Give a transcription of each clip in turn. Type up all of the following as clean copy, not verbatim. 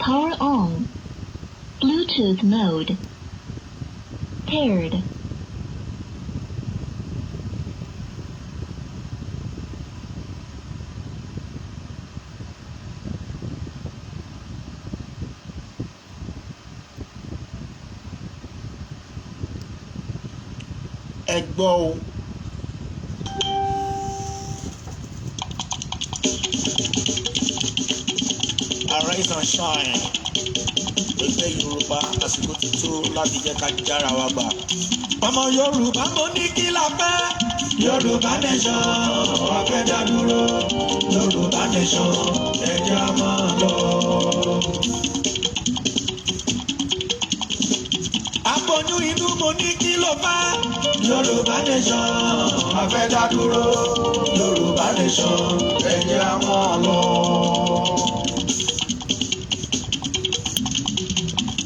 Power on. Bluetooth mode. Paired. Ẹgbọ́ o. Arise and shine. Ẹgbẹ́ Yorùbá àsìkò ti tó láti jẹ́ ká jára wa gbà. Ọmọ Yorùbá mo ní kí la fẹ́. Yorùbá nation wà fẹ́ dá dúró. Yorùbá nation ẹ̀jẹ̀ á máa lọ. Aboyún inú mo ní kí ló fẹ́. Yorùbá nation wà fẹ́ dá dúró. Yorùbá nation ẹ̀jẹ̀ á máa lọ.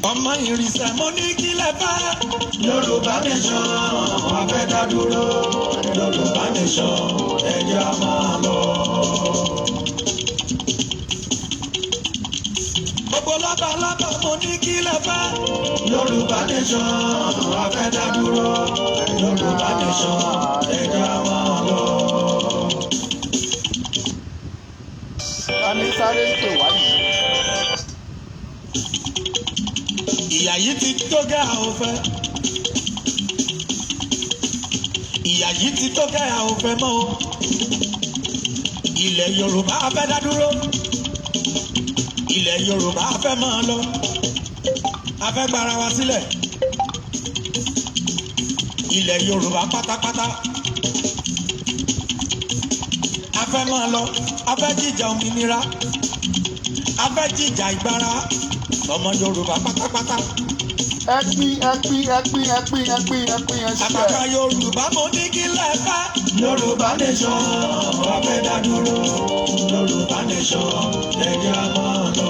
Ọmọ ìrìnsẹ̀ mo ní kí lẹ fẹ́. Yorùbá nation wà fẹ́ dá dúró. Yorùbá nation ẹ̀jẹ̀ á máa lọ. Gbogbo lọ́balọ́ba mo ní kí lẹ fẹ́. Yorùbá nation wà fẹ́ dá dúró. Yorùbá nation ẹ̀jẹ̀ á máa lọ. Tani sáré ń pè wá yìí. Ìyà yìí ti tó gẹ́ àwọn fẹ́. Ìyà yìí ti tó gẹ́ àwọn fẹ́ mọ́ o. Ilẹ̀ Yorùbá fẹ́ dá dúró. Ilẹ̀ Yorùbá fẹ́ máa lọ. A fẹ́ gbara wa sílẹ̀. Ilẹ̀ Yorùbá pátápátá. A fẹ́ máa lọ. A fẹ́ jíjà òmìnira. A fẹ́ jíjà ìgbára. Ọmọ Yorùbá pátápátá. Ẹpin Àpàkà Yorùbá mo ní kí lẹ fẹ́. Yorùbá nation wà fẹ́ dá dúró. Yorùbá nation ẹ̀jẹ̀ á máa lọ.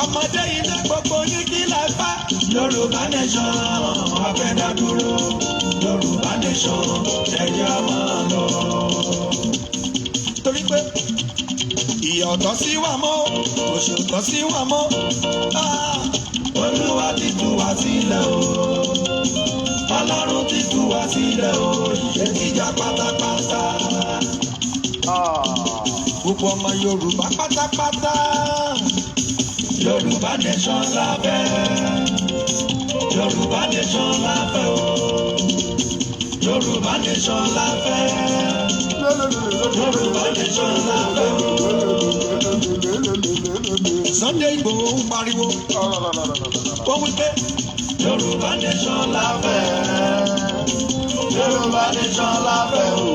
Ọmọdé ilé gbogbo ní kí lẹ fẹ́. Yorùbá nation wà fẹ́ dá dúró. Yorùbá nation ẹ̀jẹ̀ á máa lọ. Torí pé ìyà ọ̀tọ̀ sí wa mọ́, òṣì ọ̀tọ̀ sí wa mọ́. Olúwa ti tú wa sílẹ̀ o. Ọlọ́run ti tú wa sílẹ̀ o. Ìyè ti já pátápátá. Gbogbo ọmọ Yorùbá pátápátá. Yorùbá nation la fẹ́. Yorùbá nation la fẹ́ o. Yorùbá nation la fẹ́. Yorùbá nation la fẹ́ o. Sunday Igboho ń pariwo. Ó wí pé Yorùbá nation la fẹ́. Yorùbá nation la fẹ́ o.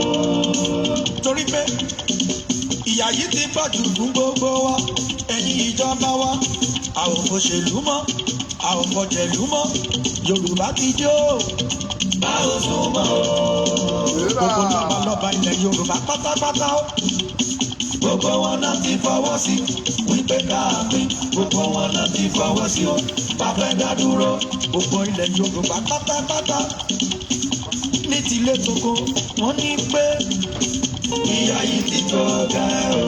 Torí pé ìyà yìí ti pọ̀jù fún gbogbo wa. Ẹ̀yin ìjọba wa, a ò fòṣèlú mọ́, a ò fọ̀jẹ̀lú mọ́. Yorùbá ti jó. Bá o sùn mọ́ o. Gbogbo lọ́balọ́ba ilẹ̀ Yorùbá pátápátá o. Gbogbo wọn náà ti fọwọ́ sí wípé káàpín. Gbogbo wọn náà ti fọwọ́ sí o. Bàbá dá dúró. Gbogbo ilẹ̀ Yorùbá pátápátá. Ní tilé toko, wọ́n ní pé ìyà yìí ti tó gẹ́ o.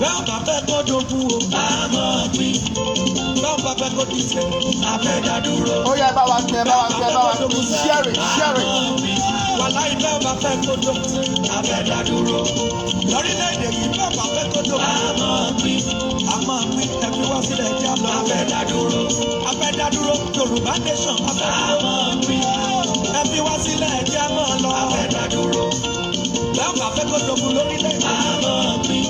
Bẹ́ẹ̀ bá fẹ́ kó dogun o, a máa pín. Bẹ́ẹ̀ bá fẹ́ kó dìtẹ̀, a fẹ́ dá dúró. Ó yá, bá wa pín. Share it. Wàláhì bẹ́ẹ̀ bá fẹ́ kó dogun, a fẹ́ dá dúró. Lórílẹ̀-èdè yìí bẹ́ẹ̀ bá fẹ́ kó dogun, a máa pín. Ẹbí wá sílẹ̀ jẹ́ àlọ́. A fẹ́ dá dúró. A fẹ́ dá dúró. Yorùbá nation, a fẹ́ dá dúró. Ẹbí wá sílẹ̀ jẹ́ àmọ́ lọ. A fẹ́ dá dúró. Bẹ́ẹ̀ bá fẹ́ kó dogun lórílẹ̀-èdè. A máa pín.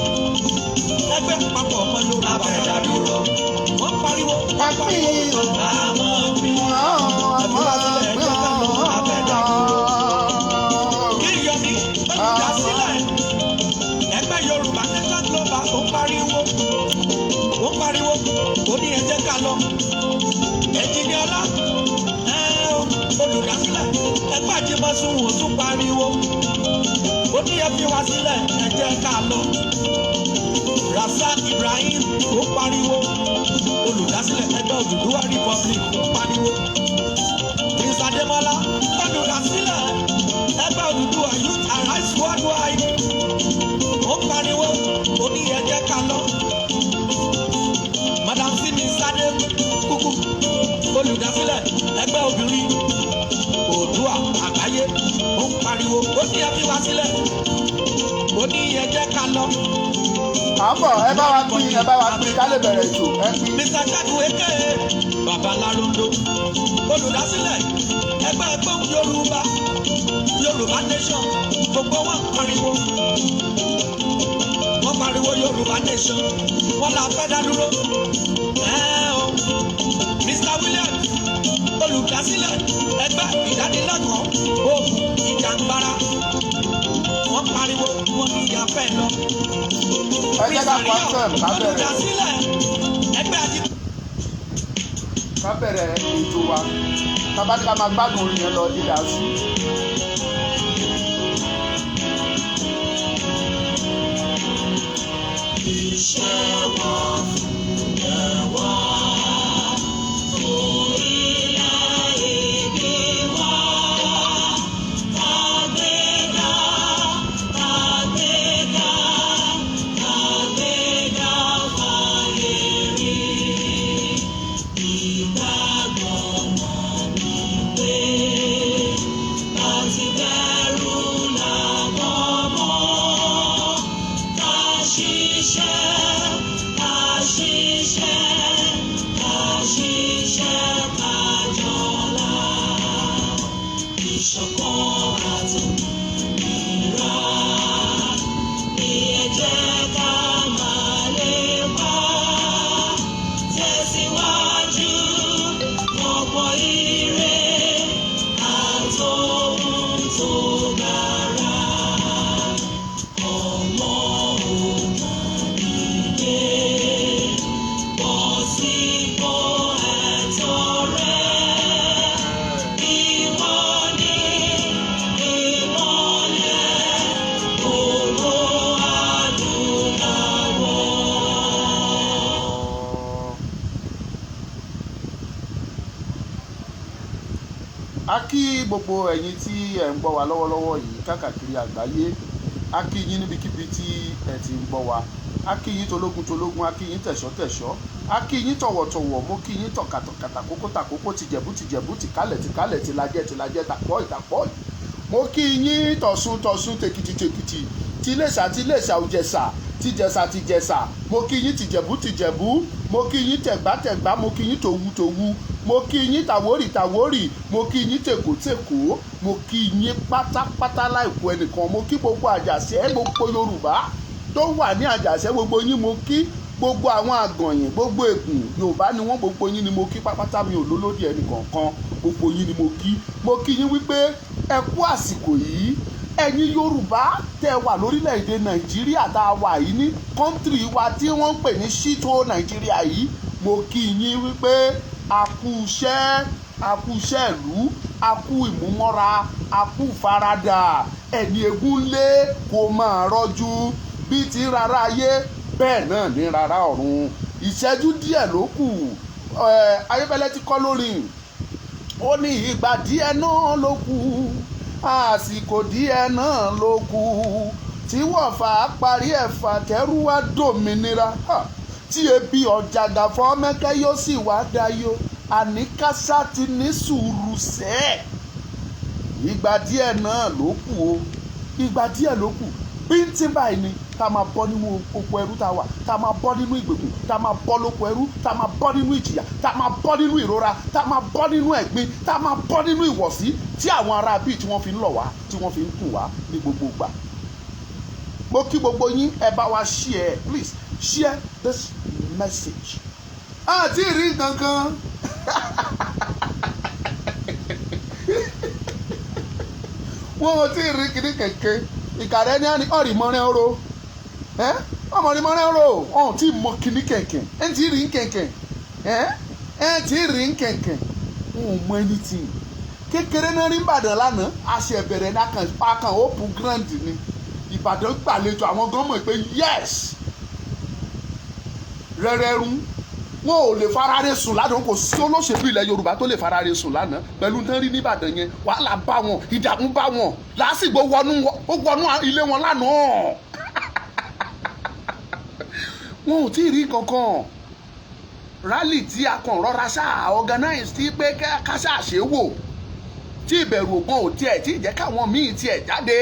Ẹgbẹ́ papọ̀ ọmọ Yorùbá. A fẹ́ dá dúró. Wọ́n pariwo. A máa pín. Ẹbí wá sílẹ̀ jẹ́ àmọ́ lọ. A fẹ́ dá dúró. Kí Yomi olùdásílẹ̀ ẹgbẹ́ Yorùbá nation global ó pariwo. Ó ní ẹ jẹ́ ká lọ. Ẹ̀jìnì ọlá olùdásílẹ̀ ẹgbẹ́ àjẹmọ́sùn wò tún pariwo. Ó ní ẹ fi wá sílẹ̀ ẹ jẹ́ ká lọ. Rasaq Ibrahim ó pariwo. Olùdásílẹ̀ ẹgbẹ́ Odùduwà Republic ó pariwo. ní ẹ jẹ́ ká lọ. àbọ̀ ẹ bá wa pín ká lè bẹ̀rẹ̀ ètò ẹ pín. Mr. Kadu Eke Babalarondo olùdásílẹ̀ ẹgbẹ́ ẹgbẹ́ Yorùbá nation gbogbo wọn pariwo Yorùbá nation wọn là fẹ́ dá dúró. Mr. William olùdásílẹ̀ ẹgbẹ́ ìdánilẹ́kọ̀ọ́ oògùn ìjàngbara wọn pariwo wọn ìyá fẹ́ lọ. ẹ jẹ́ ká pọ́ńtẹ̀m ká bẹ̀rẹ̀. olùdásílẹ̀ ẹgbẹ́ àti. ká bẹ̀rẹ̀ ètò wa tábà ní ká máa gbádùn orin yẹn lọ dídá sí. Iṣẹ́ wọn fún ẹ̀wọ̀ orílẹ̀ èdè wa kàgbéga fàyè rí ìgbàgbọ́ wọn ní pé láti bẹ̀rù làwọn mọ́ ká ṣiṣẹ́. a kí gbogbo ẹ̀yin tí ẹ̀ ń gbọ́ wa lọ́wọ́lọ́wọ́ yìí káàkiri àgbáyé a kí yín níbikíbi tí ẹ̀ ti ń gbọ́ wa a kí yín tológun a kí yín tẹ̀ṣọ́ a kí yín tọ̀wọ̀tọ̀wọ̀ mo kí yín tọ̀kàtọ̀kà tàkókò tìjẹ̀bú tìkálẹ̀ tìlàjẹ̀ tàpọ̀ mo kí yín tọ̀sùn tèkìtì tìlẹ̀ṣà òjẹ̀ṣà tìjẹ̀ṣà mo kí yín tìjẹ̀bú mo kí yín tẹ̀gbá mo kí yín tòwú mo kí yín tàwórì mo kí yín tèkó mo kí yín pátápátá láìkú ẹnìkan mo kí gbogbo àjàṣẹ́ gbogbo Yorùbá tó wà ní àjàṣẹ́ gbogbo yín mo kí gbogbo àwọn àgànyìn gbogbo ègùn Yorùbá ni wọ́n gbogbo yín ni mo kí pátápátá mi ò lólódì ẹnìkankan gbogbo yín ni mo kí yín wípé ẹ kú àsìkò yìí ẹ̀yin Yorùbá tẹ́ wà lórílẹ̀‐èdè Nàìjíríà tá a wà yìí ní kọ́ńtírì wa tí wọ́n ń pè ní ṣító Nàìjíríà yìí mo kí yín wípé a kú iṣẹ́ ìlú a kú ìmúmọ́ra a kú faradà ẹni egun lé kó máa rọ́jú bí ti rárá ayé bẹ́ẹ̀ náà ní rárá ọ̀run ìṣẹ́jú díẹ̀ ló kù Ayéfẹ́lẹ́ ti kọ́ lórin ó ní ìgbà díẹ̀ náà ló kù àsìkò díẹ̀ náà ló kù tí wọ́fà parí ẹ̀fà kẹ́rù wá dòmìnira tí ebi ọ̀jàgà fọ́mẹ́kẹ́ yóò sì wá dayó àníkásá ti ní sùúrù sẹ́ẹ̀ ìgbà díẹ̀ náà ló kù o ìgbà díẹ̀ ló kù bíntín báyìí ni ká máa bọ́ nínú oko ẹrú tá a wà ká máa bọ́ nínú ìgbèkùn ká máa bọ́ lóko ẹrú ká máa bọ́ nínú ìjìyà ká máa bọ́ nínú ìrora ká máa bọ́ nínú ẹ̀gbin ká máa bọ́ nínú ìwọ̀sí tí àwọn ará bíi tí wọ́n fi ń lọ̀ wá tí wọ́n fi ń kùn wá ní gbogbo ìgbà. mo kí gbogbo yín ẹ bá wa share please share this message. àti rí kankan wọn ò tí ì rí kíní kẹ̀kẹ́ ìkàrẹ́ ní ọ̀rì mọ́rẹ́ ọ̀rọ̀ ọmọ rí mọ́rẹ́ ọ̀rọ̀ ọ̀hún tí mọ kíní kẹ̀kẹ́ ẹ̀ ń tí rí kẹ̀kẹ́ ẹ̀ tí rí kẹ̀kẹ́ wọn ò mọ anything kékeré náà rí Ìbàdàn lánàá àṣẹ ìbẹ̀rẹ̀ ní akàn open grand ni Ìbàdàn gbàlejò àwọn gan mọ̀ pé yes rẹ́rẹ́rún wọn ò lè farare sùn lánàá kò sí olóṣèlú ilẹ̀ Yorùbá tó lè farare sùn lánàá pẹ̀lú tán rí nìbàdàn yẹn wàhálà bá wọn ìdààmú bá wọn lásìgbò wọnú ilé wọn lánàá wọn ò tí ì rí kankan rally tí a kàn rọra ṣáà organize tí pé ká ṣáà ṣe wò tí ìbẹ̀rù ògbọ́n ò tiẹ̀ tí ì jẹ́ káwọn míì tiẹ̀ jáde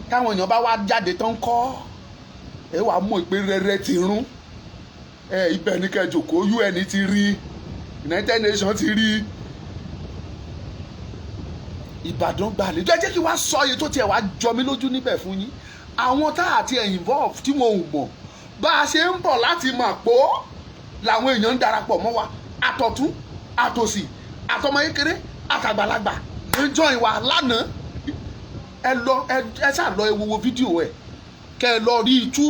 káwọn èèyàn bá wá jáde tán kọ́ ẹ wàá mọ̀ pé rẹ́rẹ́ ti rún ibẹ̀ ní kẹjọkọ́ UN ti rí United Nations ti rí Ìbàdàn gbàlejò ẹ jẹ́ kí wàá sọ iye tó tiẹ̀ wàá jọ mí lójú níbẹ̀ fún yín àwọn tá àti ẹ̀ involve tí wọn ò mọ̀ bá a ṣe ń bọ̀ láti Màpó làwọn èèyàn ń darapọ̀ mọ́ wa àtọ̀tún àtòsì àtọmọ kékeré àtàgbàlagbà ń join wa lánàá ẹ ṣáà lọ ẹ wo fídíò ẹ kẹ ẹ lọ rí itú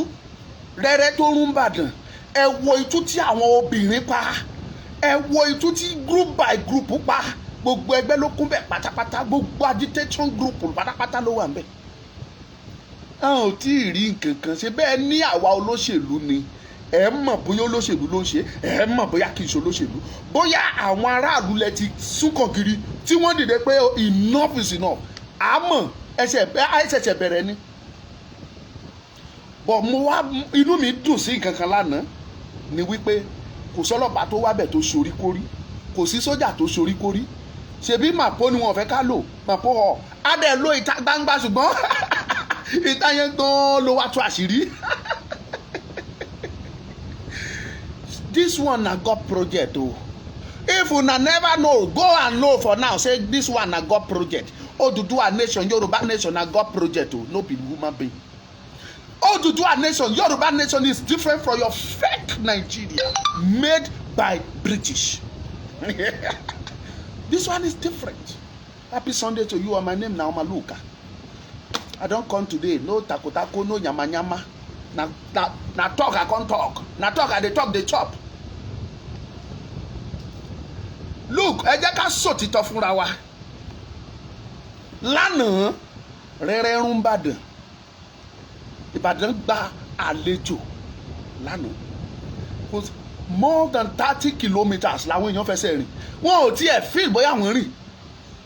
rẹ́rẹ́ tó rún Ìbàdàn ẹ wo itú tí àwọn obìnrin pa ẹ wo itú tí group by group pa gbogbo ẹgbẹ́ ló kún bẹ̀ pátápátá gbogbo agitation group pátápátá ló wà ń bẹ̀. a ò tí ì rí nǹkan kan ṣe bẹ́ẹ̀ ní àwa olóṣèlú ni ẹ mọ̀ bóyá olóṣèlú ló ń ṣe ẹ mọ̀ bóyá kì í ṣe olóṣèlú bóyá àwọn aráàlú lẹ ti súnkàn kiri tí wọ́n dìde pé enough is enough àmọ́ ẹsẹ̀ṣẹ̀ bẹ̀rẹ̀ ni. bọ̀ mo wá inú mi dùn sí nǹkan kan lánàá ni wípé kò sọ́lọ́pàá tó wábẹ̀ tó sorí kórí kò sí sójà tó sorí kórí ṣebí Màpó ni wọn fẹ́ ká lò Màpó họ á dẹ̀ lo ìta gbangba ṣùgbọ́n ìta yẹn gan ló wá tú àṣírí. This one na God project o if una never know go and know for now say this one na God project Oduduwa nation Yoruba nation na God project o no be human being. Oduduwa nation Yoruba nation is different from your fake Nigeria made by British. This one is different. Happy Sunday to you. My name na Omaluka. I don come today. No takotako, no nyama. Na talk I can't talk. Na talk I dey talk dey chop. Look, ẹ jẹ́ ká sòtítọ́ fúnra wa. Lánàá rẹ́rẹ́ rún Ìbàdàn. Ìbàdàn gba àlejò lánàá. More than 30 kilometers làwọn èèyàn fẹsẹ̀ rìn wọn ò tiẹ̀ feel bóyá wọ́n rìn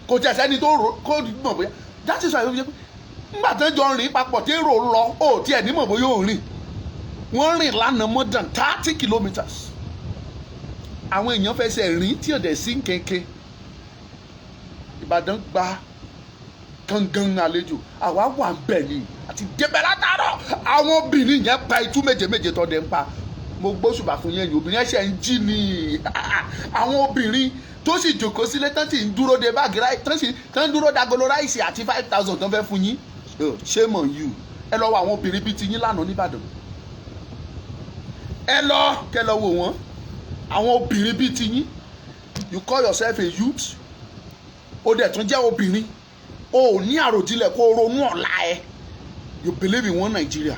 kò tiẹ̀ sẹ́ni tó kó mọ̀ bóyá that is why nígbà tó ń jọ rìn papọ̀ tí èrò lọ ò tiẹ̀ ní mọ̀ bóyá ò rìn wọ́n rìn lánàá more than 30 kilometers àwọn èèyàn fẹsẹ̀ rìn tí ò dẹ̀ sí kéńké Ìbàdàn gba gangan àlejò àwa wà ń bẹ̀ ni àti débẹ̀ látàárọ̀ àwọn obìnrin yẹn pa itú méje tó dẹ̀ ń pa mo gbóṣùbà fún yẹn obìnrin ẹ̀ṣẹ̀ ń jí ni àwọn obìnrin tó sì jòkó sílé tán sì ń dúró de báàgì ráìsì tán ń dúró dagolo ráìsì àti 5,000 tán fẹ́ fún yín shame on you ẹ lọ wo àwọn obìnrin bíi ti yín lánàá nìbàdàn ẹ lọ kẹ lọ wò wọ́n àwọn obìnrin bíi ti yín you call yourself a youth o dẹ̀ tún jẹ́ obìnrin o ò ní àròjinlẹ̀ kó o ronú ọ̀la ẹ you believe in one Nigeria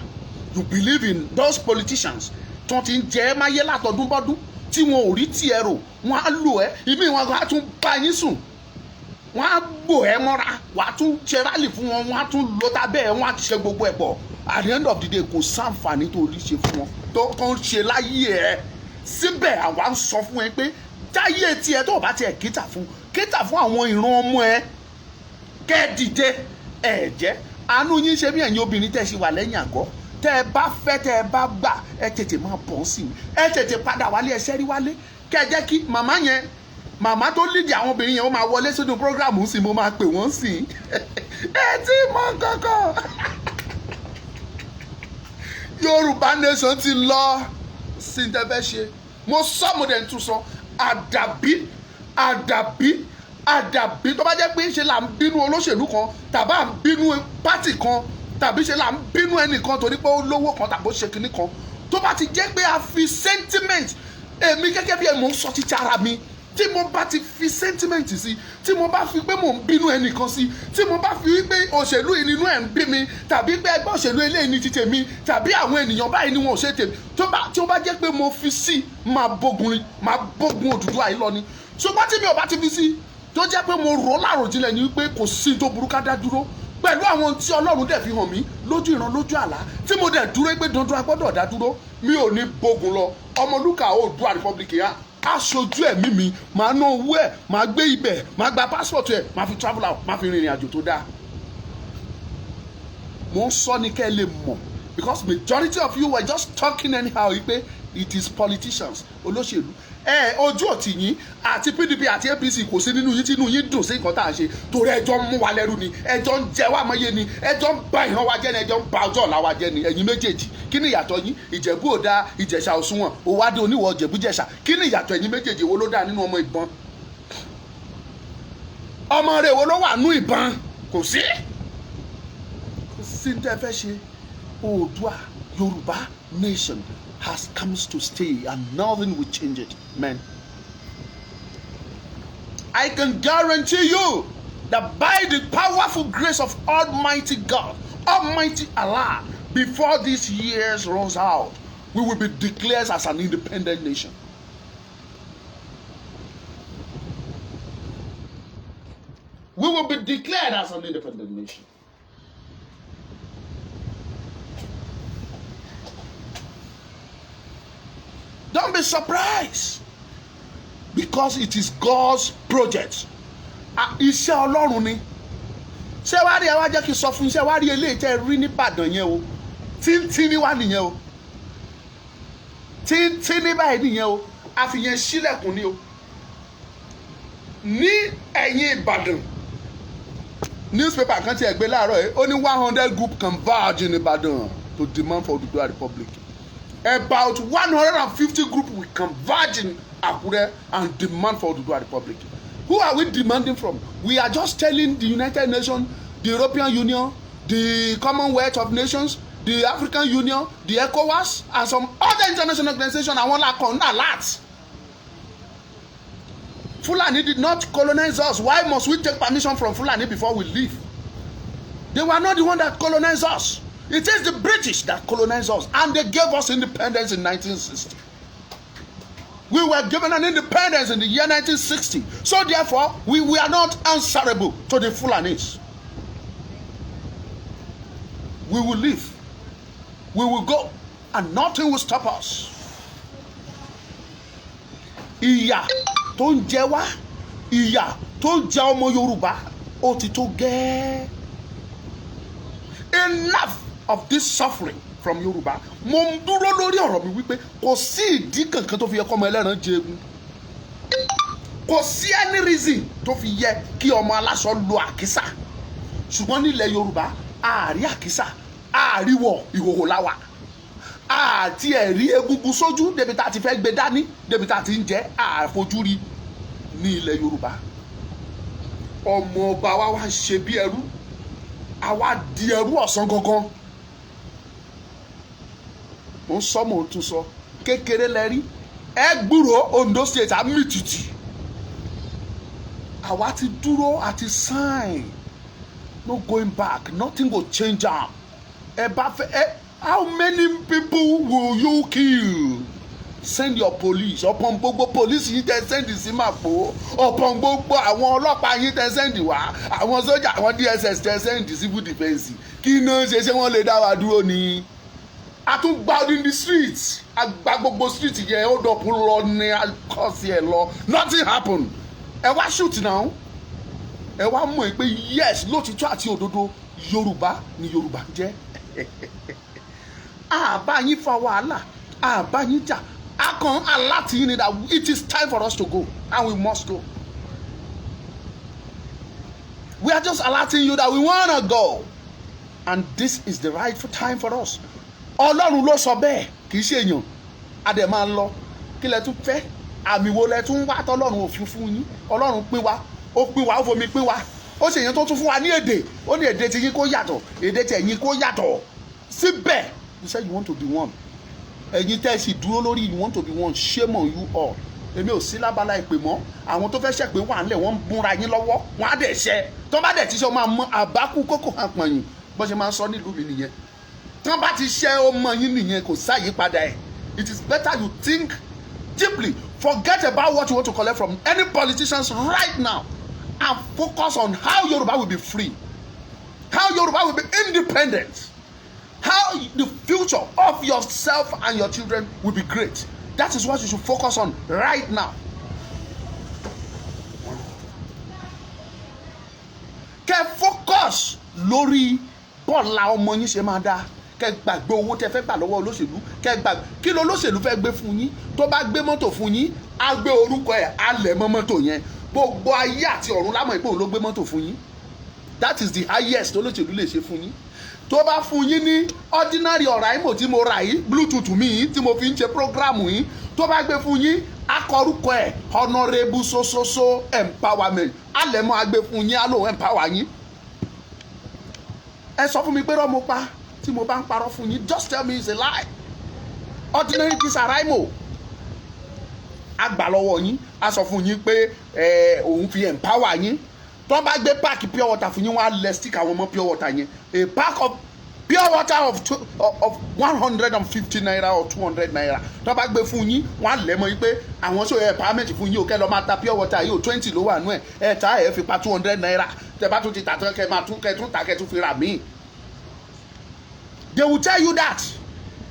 you believe in those politicians tó ti ń jẹ́ máyé látọdún bọ́dún tí wọn ò rí tiẹ̀ rò wọ́n á lò ẹ́ ìmí wọn á tún bá yín sùn wọ́n á gbò ẹ́ mọ́ra wọ́n á tún ṣe rálì fún wọn wọ́n á tún lọ tábẹ́ ẹ̀ wọ́n á ti ṣe gbogbo ẹ̀ pọ̀ at the end of the day kò sáǹfààní tó rí ṣe fún wọn tó kàn ṣe láyé ẹ̀ síbẹ̀ àwa ń sọ fún ẹ pé táyé tiẹ̀ tó bá tiẹ̀ kéta fún àwọn ìran ọmọ ẹ kẹ́ dìde ẹ̀ jẹ́ àánú yín ṣe bí ẹ̀yin obìnrin tẹ̀ ṣe wà lẹ́yìn àgọ́ tẹ́ ẹ bá fẹ́ tẹ́ ẹ bá gbà ẹ tètè máa bọ̀ sí i ẹ tètè padà wálé ẹ ṣẹ́rí wálé kẹ́ ẹ jẹ́ kí màmá tó lídìí àwọn obìnrin yẹn ó máa wọlé sínú prógráàmù sí i mo máa pè wọ́n sí i ẹ tí mọ kankan Yorùbá nation ti lọ sí ní tẹ́ fẹ́ ṣe mo sọ mo dẹ̀ ń tún sọ àdàbí tó bá jẹ́ pé ṣe là ń bínú olóṣèlú kan tàbá ń bínú pátì kan tàbí ṣe là ń bínú ẹnìkan torí pé ó lówó kan tàbí ó ṣe kinní kan tó bá ti jẹ́ pé a fi sentiment èmi gẹ́gẹ́ bí ẹ mò ń sọ títí ara mi tí mo bá ti fi sentiment sí tí mo bá fi pé mò ń bínú ẹnìkan sí tí mo bá fi wípé òṣèlú yìí nínú ẹ̀ ń bí mi tàbí pé ẹgbẹ́ òṣèlú eléyìí ní ti tèmi tàbí àwọn ènìyàn báyìí ni wọn ò ṣe tèmi tí ó bá jẹ́ pé mo fi sí máa bógun Odùduwà yìí lọ ni ṣùgbọ́n tí mi ò bá ti fi sí tó jẹ́ pé mo rò láròjinlẹ̀ ni wípé kò sí tó burú ká dá dúró pẹ̀lú àwọn tí Ọlọ́run dẹ̀ fi hàn mí lójú ìran lójú àlá tí mo dẹ̀ dúró pé dandan agbọ́dọ̀ dá dúró mi ò ní bógun lọ Ọmọlúkà Oòduà Republic yẹn aṣojú ẹ̀mí mi máa ná owó ẹ̀ máa gbé ibẹ̀ máa gba passport ẹ̀ máa fi travel out máa fi rìnrìn àjò tó dáa mo ń sọ ní kẹ́ ẹ lè mọ̀ because majority of you were just talking anyhow yìí pé it is politicians olóṣèlú. Ojú òtì yín àti PDP àti APC kò sí nínú yín tínú yín dùn sí nǹkan tá à ń ṣe torí ẹjọ́ ń mú wa lẹ́rú ni, ẹjọ́ ń jẹ wá mọ́yé ni, ẹjọ́ ń ba ìran wa jẹ́ ni, ẹjọ́ ń ba ọjọ́ ọ̀la wa jẹ́ ni. Ẹ̀yin méjèèjì kí ni ìyàtọ̀ yín? Ìjẹ̀bú ò dáa, Ìjẹ̀ṣà ò sunwọ̀n, òwádìí oníwọ̀ Ìjẹ̀bú Jẹ̀ṣà. Kí ni ìyàtọ̀ ẹ̀yin méjèèjì? Wo ló dáa nínú ọmọ ìbọn? Ọmọ rẹ̀ wo ló wà nú ìbọn? Kò sí. Kò sí ní tẹ́ fẹ́ ṣe. Oòduà Yorùbá nation has come to stay and nothing will change it, man. I can guarantee you that by the powerful grace of Almighty God, Almighty Allah, before this year runs out, we will be declared as an independent nation. We will be declared as an independent nation. Don't be surprised, because it is God's project. Iṣẹ́ Ọlọ́run ni. Ṣé wá rí ẹ wá jẹ́ kí n sọ fún yín, ṣé wá rí eléyìí tẹ́ rí ní Ìbàdàn yẹn o, tíntínní wá nìyẹn o, tíntínní báyìí nìyẹn o, àfihàn sílẹ̀kùn ni o. Ní ẹ̀yìn Ìbàdàn, newspaper kan ti ẹ̀ gbé láàárọ̀ yìí, ó ní 100 group converge in Ìbàdàn to demand for Oduduwa Republic. About 150 groups will converge in Akure and demand for Oduduwa Republic. Who are we demanding from? We are just telling the United Nations, the European Union, the Commonwealth of Nations, the African Union, the ECOWAS, and some other international organizations àwọn làkàn náà alert. Fulani did not colonize us. Why must we take permission from Fulani before we leave? They were not the one that colonized us. It is the British that colonized us, and they gave us independence in 1960. We were given an independence in the year 1960. So therefore, we are not answerable to the Fulanis. We will leave. We will go, and nothing will stop us. Ìyà tó ń jẹ wá, ìyà tó ń jẹ ọmọ Yorùbá, ó ti tó gẹ́ẹ́. Enough of this suffering from Yorùbá. Mo ń dúró lórí ọ̀rọ̀ mi wípé kò sí ìdí kankan tó fi yẹ kí ọmọ ẹlẹ́ran jẹun. Kò sí any reason tó fi yẹ kí ọmọ aláṣọ lo àkísà. Ṣùgbọ́n nílẹ̀ Yorùbá, àárí àkísà, àáríwọ̀ ìhòhò láwà. Àti ẹ̀rí egungun sójú débi tá a ti fẹ́ gbé dání, débi tá a ti ń jẹ́ àfojúrí ní ilẹ̀ Yorùbá. Ọmọ ọba wa wá ṣe bí ẹrú. Àwa di ẹrú ọ̀sán gangan. Mo ń sọ mo ń tún sọ kékeré lẹ́rí ẹ gbúrò Ondo State amítìtì. Àwa ti dúró àti sign, no going back, nothing go change am. Ẹ bá fẹ́ how many people will you kill? Send your police. Upon gbogbo police yìí tẹ send sí Màpó, upon gbogbo àwọn ọlọ́pàá yìí tẹ send wá, àwọn sójà, àwọn DSS tẹ send civil defence. Kí náà ṣe wọ́n lè dá wa dúró ni? A tún gba in the streets, a gba gbogbo street yẹn, ó dọ̀pọ̀ lọ ní àkọsí ẹ̀ lọ, nothing happen. Ẹ wá shoot now, ẹ wá mọ̀ pé yes lótìtọ́ àti òdodo Yorùbá ni Yorùbá jẹ́. Àbá yín fa wàhálà, àbá yín jà. I can alert you that it is time for us to go, and we must go. We are just alerting you that we want to go, and this is the rightful time for us. Ọlọ́run ló sọ bẹ́ẹ̀, kì í ṣe èèyàn. A dẹ̀ máa lọ. Kí lẹ tún fẹ́? Àmì wo lẹ tún wá tọ́lọ́run òfin fún yín? Ọlọ́run pín wa, ó pín wa, ó fomi pín wa. Ó ṣe èèyàn tó tún fún wa ní èdè. Ó ní èdè tí yín kó yàtọ̀, èdè tí ẹ̀yin kó yàtọ̀. Síbẹ̀, you said you want to be one. Ẹ̀yin tẹ́ sì dúró lórí you want to be one, shame on you all. Èmi ò sí lábala ìpè mọ́. Àwọn tó fẹ́ ṣẹ̀pé wà nílẹ̀ wọ́n ń búra yín lọ́wọ́, wọ́n á dẹ̀ ṣẹ́. Tó bá dẹ̀ ti ṣe, ó máa mọ àbákú kókò àpọ̀yìn. Bó ṣe máa ń sọ nílùú mi nìyẹn. Tó bá ti ṣe ọmọ yín nìyẹn, kò sáyípadà ẹ̀. It is better you think deeply. Forget about what you want to collect from any politicians right now and focus on how Yoruba will be free, how Yoruba will be independent, how the future of yourself and your children will be great. That is what you should focus on right now. Kẹ́ focus lórí bọ́ọ̀lù ọmọ yín ṣe máa dá. kẹ́ gbàgbé owó tẹ́ fẹ́ gbà lọ́wọ́ olóṣèlú, kẹ́ gbàgbé kí ló olóṣèlú fẹ́ gbé fún yín. Tó bá gbé mọ́tò fún yín á gbé orúkọ ẹ̀ á lẹ̀ mọ́ mọ́tò yẹn. Gbogbo ayé àti ọ̀run lámọ̀ ìpò ló gbé mọ́tò fún yín. That is the highest olóṣèlú lè ṣe fún yín. Tó bá fún yín ní ordinary Oraimo tí mo rà yìí, bluetooth mi yìí tí mo fi ń ṣe program yìí, tó bá gbé fún yín akọrúkọ ẹ̀ honourable so empowerment á lẹ̀ mọ́ agbé fún yín á lò empower yín. Ẹ sọ fún mi pé rọ́ mo pa tí mo bá ń parọ́ fún yín, just tell me it's a lie. Ordinary this Oraimo á gbà lọ́wọ́ yín, á sọ fún yín pé òun fi empower yín. Tó bá gbé páàkì pure water fún yín, wọ́n á lẹ̀ stick àwọn ọmọ pure water yẹn. A pack of pure water of 150 naira or 200 naira. Tó bá gbé fún yín, wọ́n á lẹ̀ mọ́ yín pé àwọn sọ empowerment fún yín ò kẹ́ lọ máa ta pure water yìí ò 20 ló wà nú ẹ̀. Ẹ ta ẹ̀ fi pa 200 naira. Tẹ́ bá tún ti tà tán kẹ́ máa tún ta kẹ́ tún fi rà míì. They will tell you that.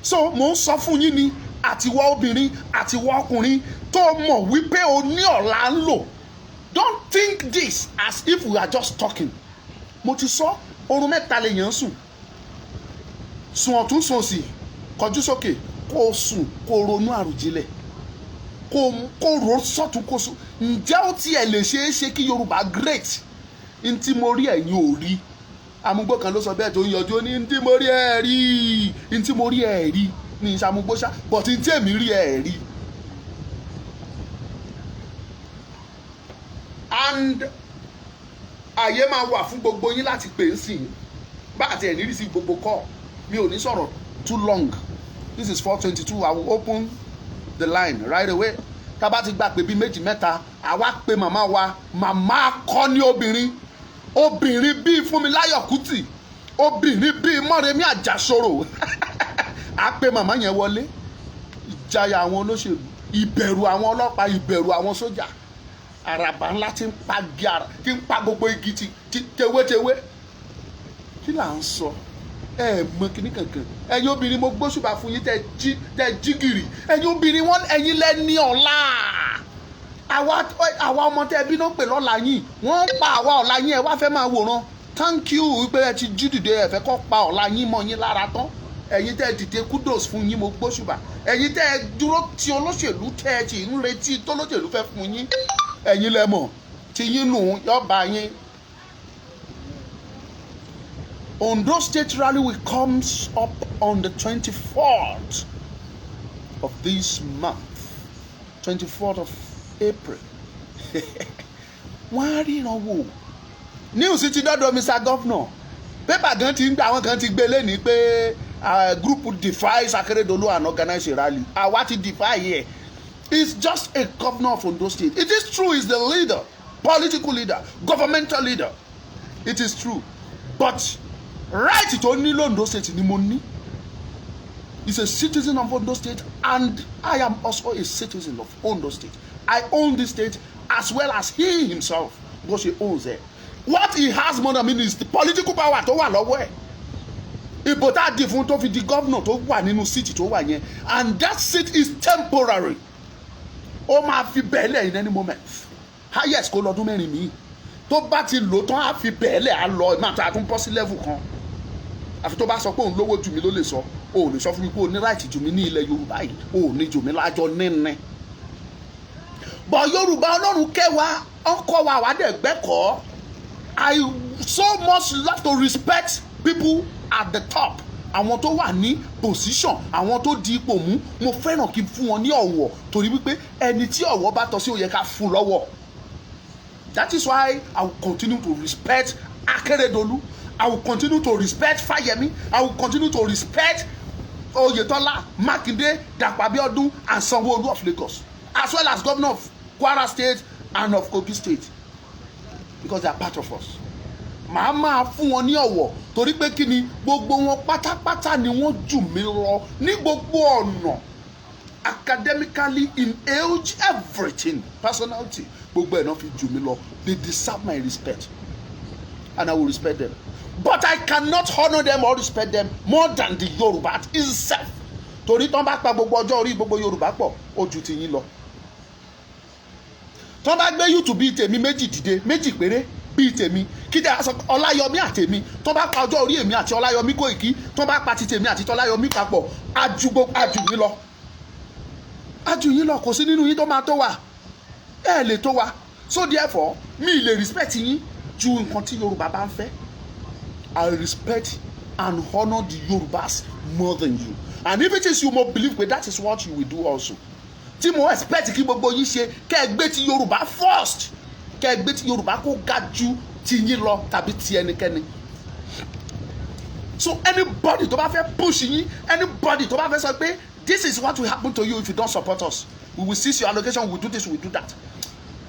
So mo ń sọ fún yín ni àtiwọ́ obìnrin àtiwọ́ ọkùnrin tó mọ̀ wípé o ní ọ̀la ń lò. Don't think this as if we are just talking. Mo ti sọ orun mẹ́ta lèèyàn sùn. Sùn ọ̀tún sùn òsì, kọjú sókè, kó o sùn, kó o ronú àròjinlẹ̀, kó o ro sọ́tún kó o sùn. Ǹjẹ́ ó tiẹ̀ lè ṣeé ṣe kí Yorùbá great? N tí mo rí ẹ̀yin ò rí. Amúgbó kan ló sọ bẹ́ẹ̀ tó ń yọjú ní n tí mo rí ẹ̀ rí, n tí mo rí ẹ̀ rí ní ìṣàmúgbó ṣá, but n tí èmi rí ẹ̀ rí. And àyè máa wà fún gbogbo yín láti pè é sí i bá àti ẹ̀ nírí sí gbogbo call. Mi ò ní sọ̀rọ̀ too long. This is 4:22. I will open the line right away. Tá bá ti gbà pé bí méjì mẹ́ta àwa pé màmá wa, màmá akọni obìnrin bíi Fúnmiláyọ̀ Kútì, obìnrin bíi Mọ́remí Àjàsorò á pé màmá yẹn wọlé. Ìjayà àwọn olóṣèlú, ìbẹ̀rù àwọn ọlọ́pàá, ìbẹ̀rù àwọn sójà, àràbà ńlá tí ń pa gíara, tí ń pa gbogbo igi tewétewé. Kí là ń sọ? Ẹ mọ kíní kankan. Ẹ̀yin obìnrin mo gbóṣùbà fún yín tẹ́ jí gìrì. Ẹ̀yin obìnrin wọn ẹ̀yin lẹ́ni ọ̀la. Àwa ọmọ tẹ́ bí náà pè lọ́la yín, wọ́n ń pa àwa ọ̀la yín, ẹ wá fẹ́ máa wòran. Thank you wípé ẹ ti jí dìde, ẹ fẹ́ kọ́ pa ọ̀la yín mọ́ yín lára tán. Ẹ̀yin tẹ́ dìde kudos fún yín, mo gbóṣùbà. Ẹ̀yin tẹ́ dúró ti olóṣèlú tẹ́ ti ń retí tólóṣèlú fẹ́ fún yín. Ẹ̀yin lẹ mọ̀ tí yín nù yọba yín. Ondo State rally will comes up on the 24th of this month, 24th of April. Wọ́n á ríran wò. News ti dọ́dọ̀ Mr. Governor. Pépà gan ti ń gbà, àwọn kan ti gbé lẹ́ni pé group defies Akeredolu and organize a rally. Àwa ti defy here. He's just a governor of Ondo State. It is true he's the leader, political leader, governmental leader. It is true. But right tó ní Ondo State ni mo ní. He's a citizen of Ondo State and I am also a citizen of Ondo State. I own this state as well as he himself, because he owns it. What he has more than me is the political power tó wà lọ́wọ́ ẹ̀. Ìbò tá a di fún tó fi di governor tó wà nínú city tó wà yẹn, and that seat is temporary. Ó máa fi bẹ̀ẹ́lẹ̀ in any moment. Highest kó lọ́dún mẹ́rin mi. Tó bá ti lò tán á fi bẹ̀ẹ́lẹ̀ á lọ ìmọ̀ àti àtúnpọ̀ sí level kan. Àfi tó bá sọ pé òun lówó jù mí ló lè sọ. O ò lè sọ fún mi pé o ní right jù mí ní ilẹ̀ Yorùbá yìí. O ò ní jù mí lájọ níní. But Yorùbá Ọlọ́run kẹwàá ọkọ wa wà dẹ̀ gbẹ́kọ̀ọ́. I so much love to respect people at the top. Àwọn tó wà ní position, àwọn tó di ipò mú, mo fẹ́ràn kí n fún wọn ní ọ̀wọ̀ torí wípé ẹni tí ọ̀wọ̀ bá tọ́ sí ó yẹ ká fún lọ́wọ́. That is why I will continue to respect Akeredolu. I will continue to respect Fayemi. I will continue to respect Oyetola, Makinde, Dapo Abiodun, and Sanwo-Olu of Lagos, as well as governor of Kwara State and of Kogi State, because they are part of us. Màá máa fún wọn ní ọ̀wọ̀ torí pé kí ni gbogbo wọn pátápátá ni wọ́n jù mí lọ ní gbogbo ọ̀nà, academically, in age, everything, personality, gbogbo ẹ̀ náà fi jù mí lọ. They deserve my respect and I will respect them, but I cannot honour them or respect them more than the Yoruba itself. Torí tán bá pa gbogbo ọjọ́ orí gbogbo Yorùbá pọ̀ ó ju ti yín lọ. Tán bá gbé YouTube tèmi méjì dìde, méjì péré, bíi tèmi kí dẹ́ aṣọ Ọláyọmí àtèmi tó bá pa ọjọ́ orí èmi àti Ọláyọmí Kóìkí tó bá pa ti tèmi àti tọ́láyọmí papọ̀ aju yín lọ kò sí nínú yín tó máa tó wa ẹ lè tó wa so therefore mi lè respect yín ju nǹkan tí Yorùbá bá ń fẹ́. I respect and honour the Yorubas more than you, and if it is you mo believe pé that is what you will do also. Tí mo expect kí gbogbo yín ṣe kẹ́ ẹ gbé ti Yorùbá first, kẹ́ ẹ gbé ti Yorùbá kó ga ju ti yín lọ tàbí ti ẹnikẹ́ni. So anybody tó bá fẹ́ push yín, anybody tó bá fẹ́ sọ pé this is what will happen to you if you don't support us, we will seize your allocation, we will do this, we will do that.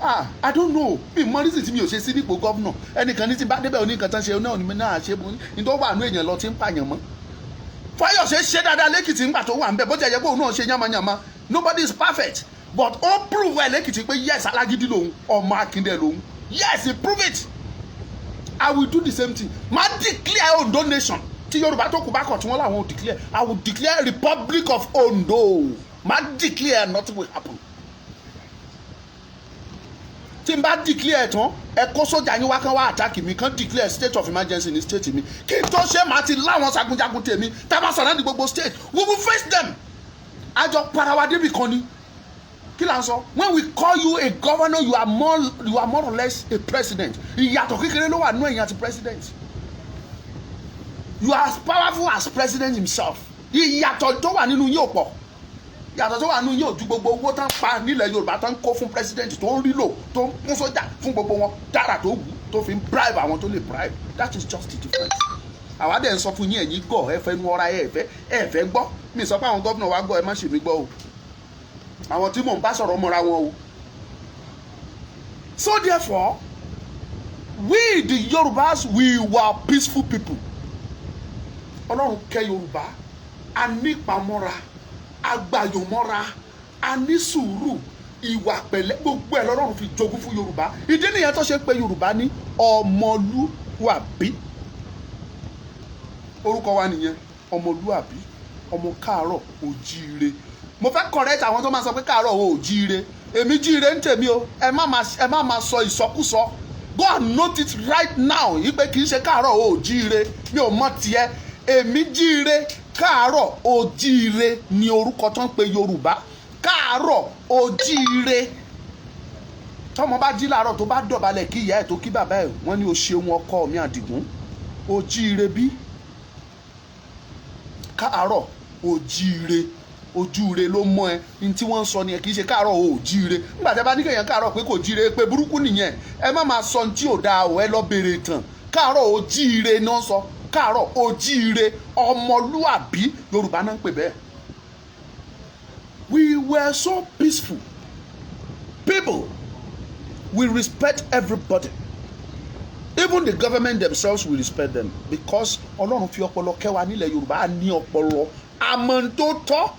I don't know, mi mọ reason tí mi ò ṣe sí nípò gọ́vnà ẹnìkan ní tí bá débẹ̀ oníkan tán ṣe náà ní náà ṣe ní tó wà nú èèyàn lọ tí ń pààyàn mọ́. Fáyọ̀ṣe ṣe dáadáa lẹ́kìtì ńgbà tó wà ń bẹ̀ bó ti ẹ̀yẹ pé òun náà ṣe yánmayànmá, nobody is perfect but ó prove ẹ̀ lẹ́kìtì pé yes alágídí lòun ọmọ akíndé lòun, yes he prove it. I will do the same thing. Ma declare Ondo nation tí Yorùbá tó kù bá kọ̀ tí wọ́n làwọn ò declare, I will declare Republic of Ondo. Ma declare nothing will happen. Tí n bá declare tán ẹ kó sójà yín wá kán wá attack mi kán declare state of emergency ní state mi kí n tó ṣe máa ti láwọn jagunjagun tèmi tá a bá sọ̀rọ̀ ní gbogbo state we will face them. àjọ parawa débi kan ni kí là ń sọ when we call you a governor you are more or less a president. ìyàtọ̀ kékeré ló wà nínú ẹ̀yìn àti president. You are as powerful as president himself. ìyàtọ̀ tó wà nínú yín ò pọ̀. yàtọ̀ tó wà nínú yóò ju gbogbo owó tán pa nílẹ̀ Yorùbá tán kó fún president tó ń rí lò tó ń kún sójà fún gbogbo wọn dára tó wù tó fi ń bribe àwọn tó lè bribe. That is just the difference. àwa dẹ̀ ń sọ fún yín ẹ̀yin gọ̀ ẹ fẹ́ nu ọ̀ra ẹ fẹ́ gbọ́ mi sọ pé àwọn gómìnà wa gbọ́ ẹ má ṣe mí gbọ́ o àwọn tí mò ń bá sọ̀rọ̀ mọ́ra wọn o. So therefore we the Yorubas we were peaceful people. Ọlọ́run kẹ́ Yorùbá a nípamọ́ra agbàyòmọ́ra a ní sùúrù ìwà pẹ̀lẹ́ gbogbo ẹ̀ lọ́rùn fi jogún fún Yorùbá. ìdí nìyẹn tó ṣe pé Yorùbá ní ọmọlúwàbí orúkọ wa nìyẹn ọmọlúwàbí ọmọ káàárọ̀ òjíire. mo fẹ́ correct àwọn tó máa sọ pé káàárọ̀ òjíire èmi jíire ń tèmi o ẹ má máa sọ ìsọkúsọ go and note it right now yí pé kì í ṣe káàárọ̀ òjíire mi ò mọ tiẹ̀ èmi jíire káàárọ̀ òjíire ni orúkọ tó ń pe Yorùbá káàárọ̀ òjíire. tọ́mọ bá jí láàárọ̀ tó bá dọ̀bálẹ̀ kí ìyá ẹ̀ tó kí bàbá ẹ̀ wọ́n ní o ṣeun ọkọ mi Àdìgún òjíire bí káàárọ̀ òjíire ojúire ló mọ ẹ ní tí wọ́n ń sọ nìyẹn kì í ṣe káàárọ̀ òjíire. nígbà tí a bá ní kéèyàn káàárọ̀ pé kò jíire pé burúkú nìyẹn ẹ má máa sọ ní tí ò dáa ò ẹ lọ béèrè tán káàárọ̀ òjíire náà sọ káàárọ̀ òjíire ọmọlúàbí Yorùbá náà ń pè bẹ́ẹ̀. We were so peaceful people. We respect everybody. Even the government themselves will respect them because Ọlọ́run fi ọpọlọ kẹwàá nílẹ̀ Yorùbá á ní ọpọlọ àmọ́ntótọ́.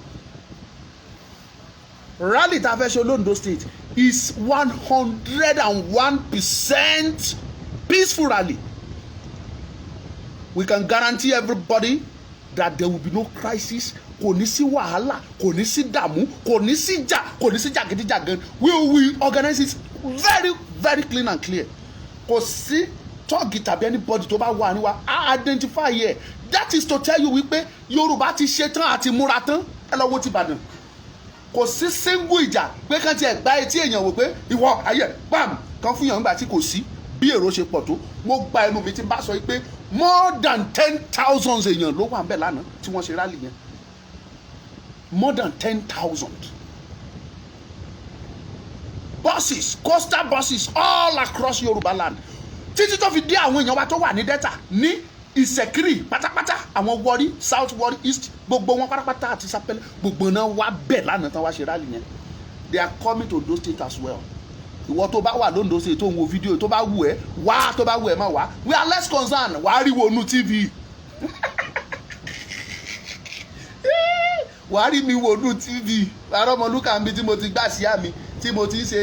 Rally tá a fẹ́ ṣe l'Ondo State is 101% peaceful rally. We can guarantee everybody that there will be no crisis. Kò ní sí wàhálà, kò ní sí dààmú, kò ní sí jà, kò ní sí jàgídíjàgan. We will organize it very very clean and clear. Kò sí tọ́ọ̀gì tàbí anybody tó bá wà níwá á identify yẹ. That is to tell you wípé Yorùbá ti ṣe tán àti múra tán ẹ lọ wo ti Ìbàdàn. Kò sí single ìjà pé kán tiẹ̀ gbá etí èèyàn wò pé ìwọ ayé bam kan fún yàn nígbà tí kò sí bí èrò ṣe pọ̀ tó. Mo gba ẹnu mi tí n bá sọ pé more than 10,000 èèyàn ló wà ń bẹ̀ lánàá tí wọ́n ṣe rally yẹn. More than 10,000 buses, coastal buses all across Yoruba land. Títí tó fi dé àwọn èèyàn wa tó wà ní Delta ní Ìṣẹ̀kírì pátápátá àwọn Warri South Warri East gbogbo wọn pátápátá àti Sapele gbogbo náà wá bẹ̀ lánàá tán wá ṣe rally yẹn. They are coming to Ondo State as well. Ìwọ tó bá wà l'Ondo State tó ń wo fídíò tó bá wù ẹ́ wá tó bá wù ẹ́ má wá. We are less concerned wàá rí wo nu TV. wàá rí mi wò nù TV arọ́mọlúkà mi tí mo ti gbà sí àmì tí mo ti ṣe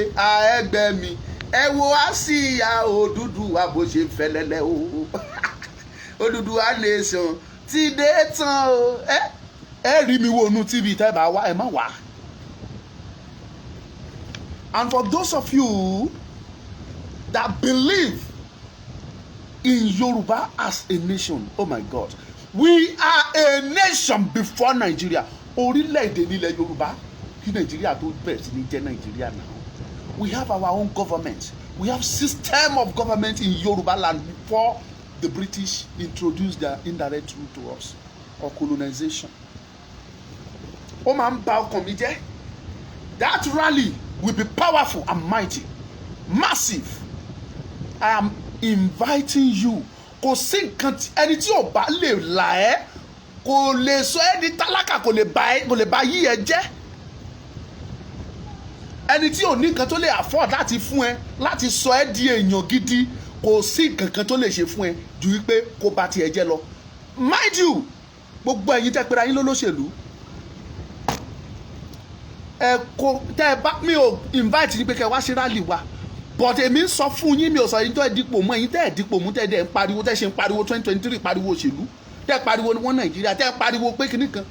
ẹgbẹ́ mi ẹ wo Àsíá Odùduwà bó ṣe fẹlẹ́lẹ́ o Odùduwà nation ti dé tán o ẹ rí mi wò nù TV tẹ́ bá wá ẹ má wá. And for those of you that believe in Yoruba as a nation. Oh my God. We are a nation before Nigeria. Orílẹ̀-èdè nílẹ̀ Yorùbá kí Nigeria tó bẹ̀rẹ̀ sí ní jẹ́ Nigeria now. We have our own government. We have system of government in Yoruba land before the British introduced their indirect rule to us or colonization. Ó máa ń bà ọkàn mi jẹ́. That rally will be powerful and mighty, massive. I am inviting you. Kò sí nǹkan ẹni tí ò bá lè là ẹ́ kò lè sọ ẹ́ di tálákà kò lè bá yí ẹ jẹ́. Ẹni tí ò ní nǹkan tó lè afford láti fún ẹ láti sọ ẹ́ di èèyàn gidi kò sí nǹkan kan tó lè ṣe fún ẹ ju wípé kó bá tiẹ̀ jẹ́ lọ. Mind you, gbogbo ẹ̀yin tẹ́ pera yín lólóṣèlú ẹ kò tẹ́ ẹ bá mi ò invite yín pé kẹ́ wá ṣe rally wa but èmi ń sọ fún yín mi ò sọ yín tó ẹ dípò mọ́ ẹ̀yin tẹ́ ẹ dípò mú tẹ́ ẹ dẹ̀ ń pariwo tẹ́ ẹ ṣe ń pariwo 2023 pariwo òṣèlú tẹ́ ẹ pariwo wọn Nàìjíríà tẹ́ ẹ pariwo pé kinní kan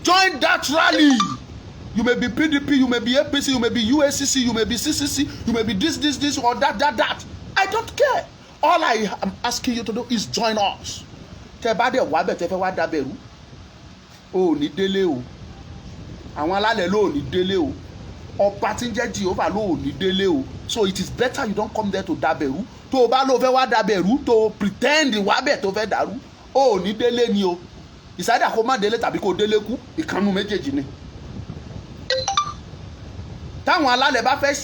join that rally. You may be PDP, you may be APC, you may be UACC, you may be CCC, you may be this or that. I don't care. All I am asking you to do is join us. Tẹ́ bá dẹ̀ wá bẹ̀ tẹ́ fẹ́ wá dábẹ̀rú o ò ní délé o àwọn alálẹ̀ ló ò ní délé o ọba tí ń jẹ́ Jehovah ló ò ní délé o so it is better you don't come there to dábẹ̀rú tó o bá ló fẹ́ wá dábẹ̀rú tó o pretend wá bẹ̀ tó fẹ́ dàrú o ò ní délé ni o ìsáyédà kó má délé tàbí kó délé kú ìkànnù méjèèjì ni. Táwọn alálẹ̀ bá fẹ́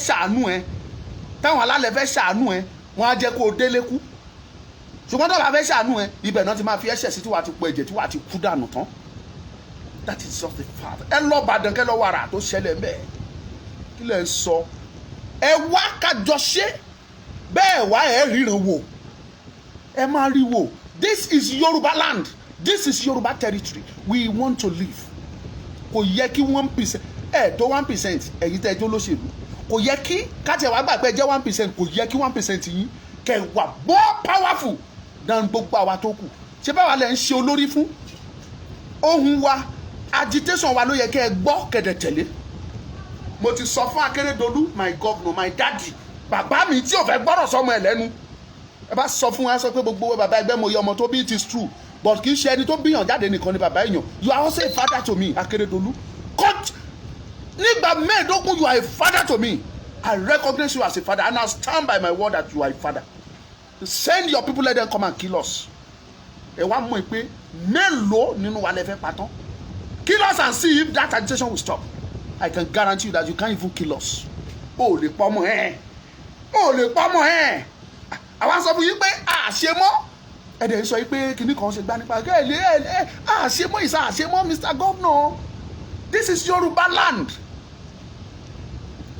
ṣàánú ẹ táwọn alálẹ̀ fẹ́ ṣàánú ẹ wọ́n á jẹ́ kó o délé kú ṣùgbọ́n tó bá fẹ́ ṣàánú ẹ ibẹ̀ náà ti máa fi ẹ̀ṣẹ̀ sí tí wàá ti pọ̀ ẹ̀jẹ̀ tí wàá ti kú dànù tán. That is just the fact. Ẹ lọ Ìbàdàn kẹ́ lọ wàrà tó ṣẹlẹ̀ bẹ́ẹ̀ kí lẹ̀ ń sọ ẹ wá kájọ ṣe bẹ́ẹ̀ wá ẹ ríran wò ẹ máa rí wò. This is Yoruba land, this is Yoruba territory, we want to live. Kò yẹ kí 1% tó 1% ẹ̀yin tẹ́ ẹjọ́ lóṣèlú kò yẹ kí káàtì ẹ̀wà gbà pé jẹ́ 1% kò yẹ kí 1% yín kẹ́ wà more powerful than gbogbo àwa tó kù. Ṣé báwa lẹ̀ ń ṣe olórí fún ohun wa agitation wa ló yẹ kẹ́ ẹ gbọ́ kẹ̀dẹ̀ tẹ̀lé. Mo ti sọ fún Akérédolú my governor my daddy bàbá mi tí ò fẹ́ gbọ́dọ̀ sọmọ ẹ̀ lẹ́nu ẹ bá sọ fún wa sọ pé gbogbo bàbá ẹgbẹ́ mo yẹ ọmọ tó bí it is true but kì í ṣe ẹni tó bíyàn jáde nìkan ni bàbá èèyàn. You are also a father to me Akérédolú cut nígbà mẹ́ẹ̀ẹ́dógún you are a father to me. I recognize you as a father and I stand by my word that you are a father. Send your people, let them come and kill us. Ẹ wá mọ̀ pé mélòó nínú wa lè fẹ́ patán. Kill us and see if that agitation will stop. I can guarantee you that you can't even kill us. O lè pa ọmọ ẹ̀ o lè pa ọmọ ẹ̀ àwa sọ fún yín pé àṣemọ́ ẹ̀dẹ̀ ń sọ yín pé kinní kan ṣe gbá nípa ẹ̀ àṣemọ́ ìsà àṣemọ́ Mr. Governor. This is Yoruba land.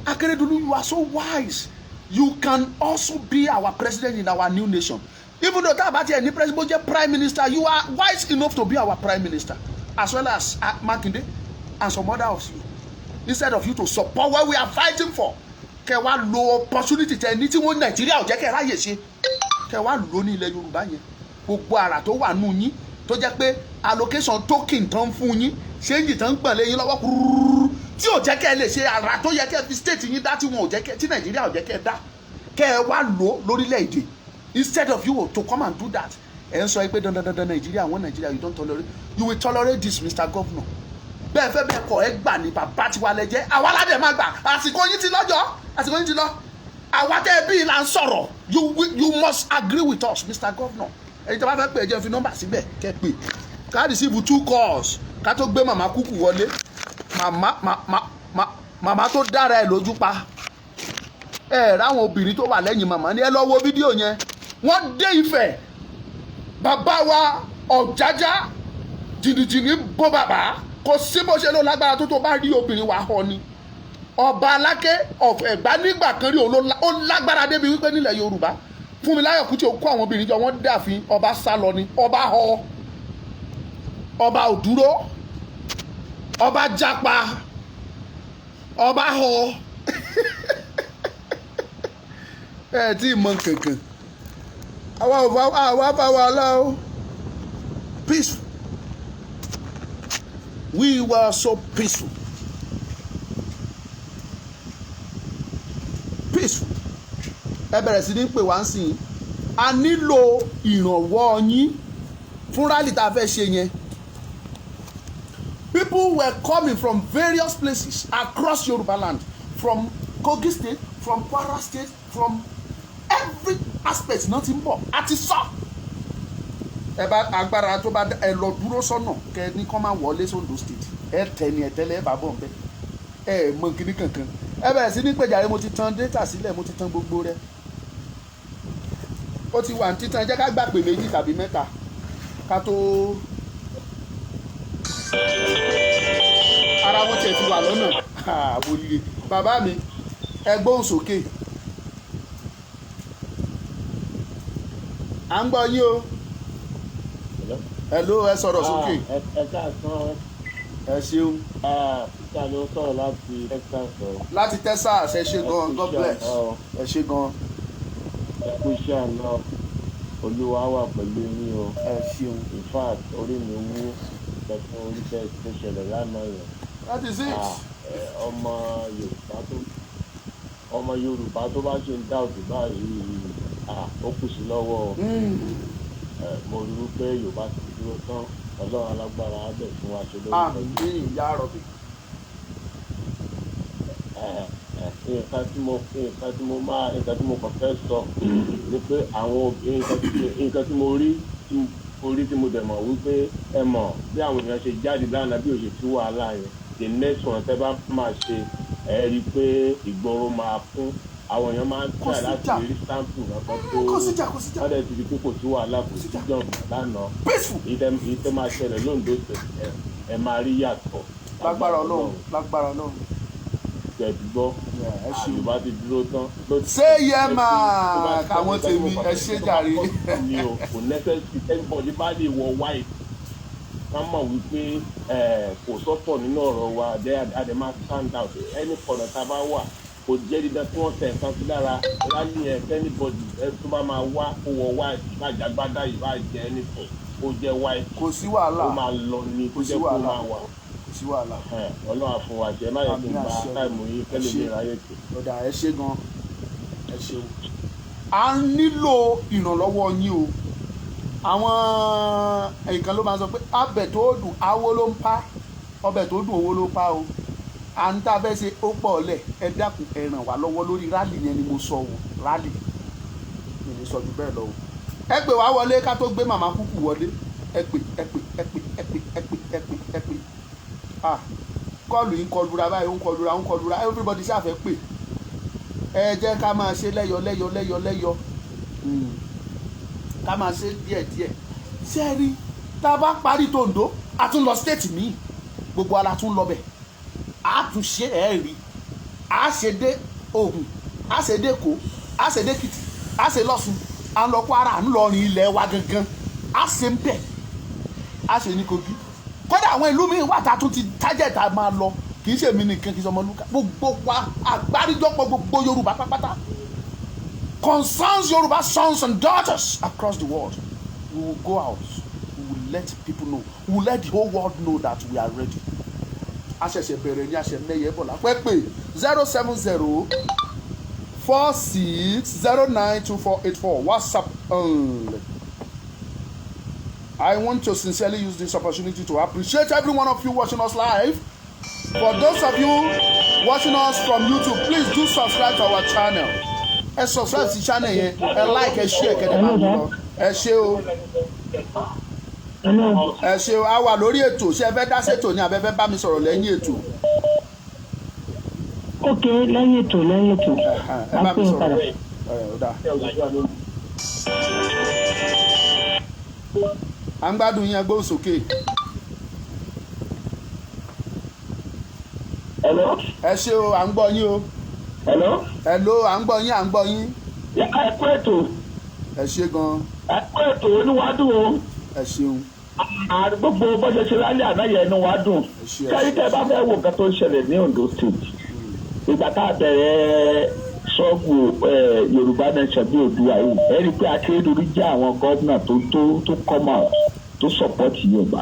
Akérédolú, you are so wise. You can also be our president in our new nation. Even though that any president is prime minister, you are wise enough to be our prime minister, as well as Makinde and some other of you. Instead of you to support what we are fighting for, kẹ wá lo opportunity tẹ ní tí wọn Nàìjíríà ò jẹ́ kẹ ráyè ṣe kẹ wá lò ní ilẹ̀ Yorùbá yẹn gbogbo àrà tó wà nù yín tó jẹ́ pé allocation token tán fún yín ṣéǹjì tán ń gbọ̀n lé yín lọ́wọ́ kúrúrú tí ò jẹ́ kẹ́ ẹ lè ṣe àrà tó yẹ kẹ́ ẹ fi state yín dá tí wọn ò jẹ́ kẹ́ tí Nàìjíríà ò jẹ́ kẹ́ ẹ dá kẹ́ ẹ wá lò lórílẹ̀‐èdè instead of you to come and do that ẹ ń sọ pé dandan Nàìjíríà wọn Nàìjíríà you don't tolerate you will tolerate this Mr. Governor bẹ́ẹ̀ fẹ́ bẹ́ẹ̀ kọ́ ẹ gbà ní bàbá tiwa lẹ́jẹ́ àwa aládẹ̀ máa gbà àsìkò yín ti lọ àwa tẹ́ ẹ bí là ń sọ̀rọ̀ you must agree with us Mr. Governor ẹni tí a bá fẹ́ pè é jẹ́ fi nọ́mbà síbẹ̀ kẹ́ pè ká receive 2 calls ká tó gbé màmá kúkú wọlé màmá tó dára ẹ̀ lójú pa ẹ ráwọn obìnrin tó wà lẹ́yìn màmá ni ẹ lọ wo fídíò yẹn wọ́n dé Ifẹ̀ bàbá wa Ọ̀jájá jìnnìjìnnì bó bàbá kò sí bó ṣe ló lágbára tó bá rí obìnrin wa họ ni ọba Aláké of Ẹ̀gbá nígbà kan rí ó lágbára débi wípé nílẹ̀ Yorùbá Fúnmiláyọ̀ Kútì ó kó àwọn obìnrin jọ wọ́n dàfin ọba sá lọ ni ọba họ ọba òdúró ọba jápa ọba họ ẹ tí ì mọ kankan àwa bá wa lọ peaceful. We were so peaceful. Peaceful. Ẹ bẹ̀rẹ̀ sí ní pè wá ń sìn a nílò ìrànwọ́ yín fún rally tá a fẹ́ ṣe yẹn. People were coming from various places across Yoruba land, from Kogi state, from Kwara state, from every aspect náà ti ń bọ̀ àti sọ. ẹ bá agbára tó bá ẹ lọ dúró sọ́nà kẹ ní kọ́ máa wọlé sóńdó state ẹ tẹ ni ẹ tẹ́lẹ̀ ẹ bá bọ̀ nbẹ ẹ mọ kíní kankan ẹ bẹ̀rẹ̀ sí ní péjàre mo ti tan data sílẹ̀ mo ti tan gbogbo rẹ̀ ó ti wà ní títan jẹ́ ká gbà pé méjì tàbí mẹ́ta ká tó ara wọn tiẹ̀ ti wà lọ́nà àbòlíye bàbá mi ẹ gbóhùn sókè à ń gbọ́ yín o. Hello, ẹ sọ̀rọ̀ sókè. Ẹ káàsán. Ẹ ṣeun. Peter ló sọ̀rọ̀ láti Texas. Láti Texas, ẹ ṣe gan, God bless. Ẹ ṣe gan. Ẹ kú iṣẹ́ àná. Olúwa wà pẹ̀lú yín o. Ẹ ṣeun. In fact, orí mi wú ẹ̀fún oríṣẹ́ tó ṣẹlẹ̀ lánàá yẹn. That is it. Ọmọ Yorùbá tó bá ṣe ń dá òtù báyìí, ó kù sí lọ́wọ́. Mo rí i pé Yorùbá ti dúró tán Ọlọ́run alágbára á bẹ̀ fún wa ṣe lórí ìtọ́jú. àmín ìyá rọ̀bì. nǹkan tí mo kàn fẹ́ sọ ni pé àwọn nǹkan tí mo rí tí mo dẹ̀ mọ̀ wípé ẹ mọ̀ bí àwọn èèyàn ṣe jáde lánàá bí òṣè tí wàhálà yẹn the next one tẹ́ bá máa ṣe ẹ rí i pé ìgboro máa kún àwọn èèyàn máa ń tẹ̀ láti rí sáǹpù nǹkan tó wọ́n dẹ̀ ti di pé kò sí wàhálà kò sí jọ̀ǹgbọ̀n lánàá ìtẹ́ máa ṣẹlẹ̀ lóńdó ẹ máa rí yàtọ̀. lágbára Ọlọ́run gbọ́ Yorùbá ti dúró tán. ṣé yẹ máa káwọn tèmi ẹ ṣe jàre. kò nẹ́sẹ̀sì everybody bá lè wọ white ká mọ̀ wípé kò sọ́tọ̀ nínú ọ̀rọ̀ wa adé máa stand out any corner tá a bá wà kò jẹ́ dídán tí wọ́n tẹ̀ nǹkan sí lára rally ẹ̀ anybody tó bá máa wá kó wọ white ìbàjẹ́ agbádá ìbàjẹ́ anything kó jẹ́ white kò sí wàhálà kó máa lọ ní kó jẹ́ kó máa wà. sí wàhálà. Ọlọ́run àfún wa jẹ́ máa yẹ kí n gba táìmù yìí kẹ́lẹ́ mi ráyè tó. ọ̀dà ẹ ṣe gan ẹ ṣeun. a nílò ìrànlọ́wọ́ yín o àwọn nǹkan ló máa ń sọ pé abẹ tó dùn awó ló ń pa ọbẹ̀ tó dùn owó ló pa o à ń tá a fẹ́ ṣe ó pọ̀ ọ̀lẹ̀ ẹ dákun ẹ ràn wá lọ́wọ́ lórí rálì yẹn ni mo sọ o rálì mi ní sọ ju bẹ́ẹ̀ lọ o ẹ pè wá wọlé ká tó gbé màmá kúkú wọlé ẹ pè kọlù yín kọlura báyìí ó ń kọlura everybody ṣàfẹ́ pè ẹ jẹ́ ká máa ṣe lẹ́yọ ká máa ṣe díẹ̀díẹ̀ ṣé ẹ rí tá a bá parí tòǹdó a tún lọ state míì gbogbo ara tún lọ bẹ̀ a tún ṣe ẹ̀ rí a ṣe dé Ògùn a ṣe dé Èkó a ṣe dé Èkìtì a ṣe lọ́ṣun à ń lọ Kwara à ń lọ rin ilẹ̀ wa gangan a ṣe ń bẹ̀ a ṣe ní Kogi kódà àwọn ìlú mi wà tá a tún ti tájẹ̀ tá a máa lọ kì í ṣe mí nìkan kì í ṣe Ọmọlúkà gbogbo wa àgbáríjọpọ̀ gbogbo Yorùbá pátápátá concerns Yoruba sons and daughters across the world we will go out we will let people know we will let the whole world know that we are ready a ṣẹ̀ṣẹ̀ bẹ̀rẹ̀ ní àṣẹmẹ́yẹ bọ̀ lápẹ́ pé 07046092484 WhatsApp only. I want to sincerely use this opportunity to appreciate every one of you watching us live. For those of you watching us from YouTube, please do subscribe to our channel. Ẹ subscribe sí channel yẹn, ẹ like, ẹ share, kẹ́dẹ̀ máa lọ. Ẹ ṣé o. Ẹ ṣé o, a wà lórí ètò, ṣé ẹ fẹ́ dá sétò ní abẹ́fẹ́ bá mi sọ̀rọ̀ lẹ́yìn ètò. Ok, lẹ́yìn ètò. Ẹ bá mi sọ̀rọ̀. À ń gbádùn yín agbóhùn sókè. Hello. Ẹ ṣé o, à ń gbọ́ yín o. Hello. Hello, à ń gbọ́ yín. Ẹ kú ètò. Ẹ ṣé gan. Ẹ kú ètò olúwadùn o. Ẹ ṣeun. Gbogbo bọ́jọ́ ṣe lálẹ́ àná yẹn inú wa dùn. Kẹ́rí tẹ́ bá fẹ́ wo nǹkan tó ń ṣẹlẹ̀ ní Ondo State. Ìgbà tá a bẹ̀rẹ̀ ṣọ́ọ̀bù Yorùbá nation bí Oòduà yìí ẹ rí i pé Akérédolú jẹ́ àwọn gómìnà tó come out tó support Yorùbá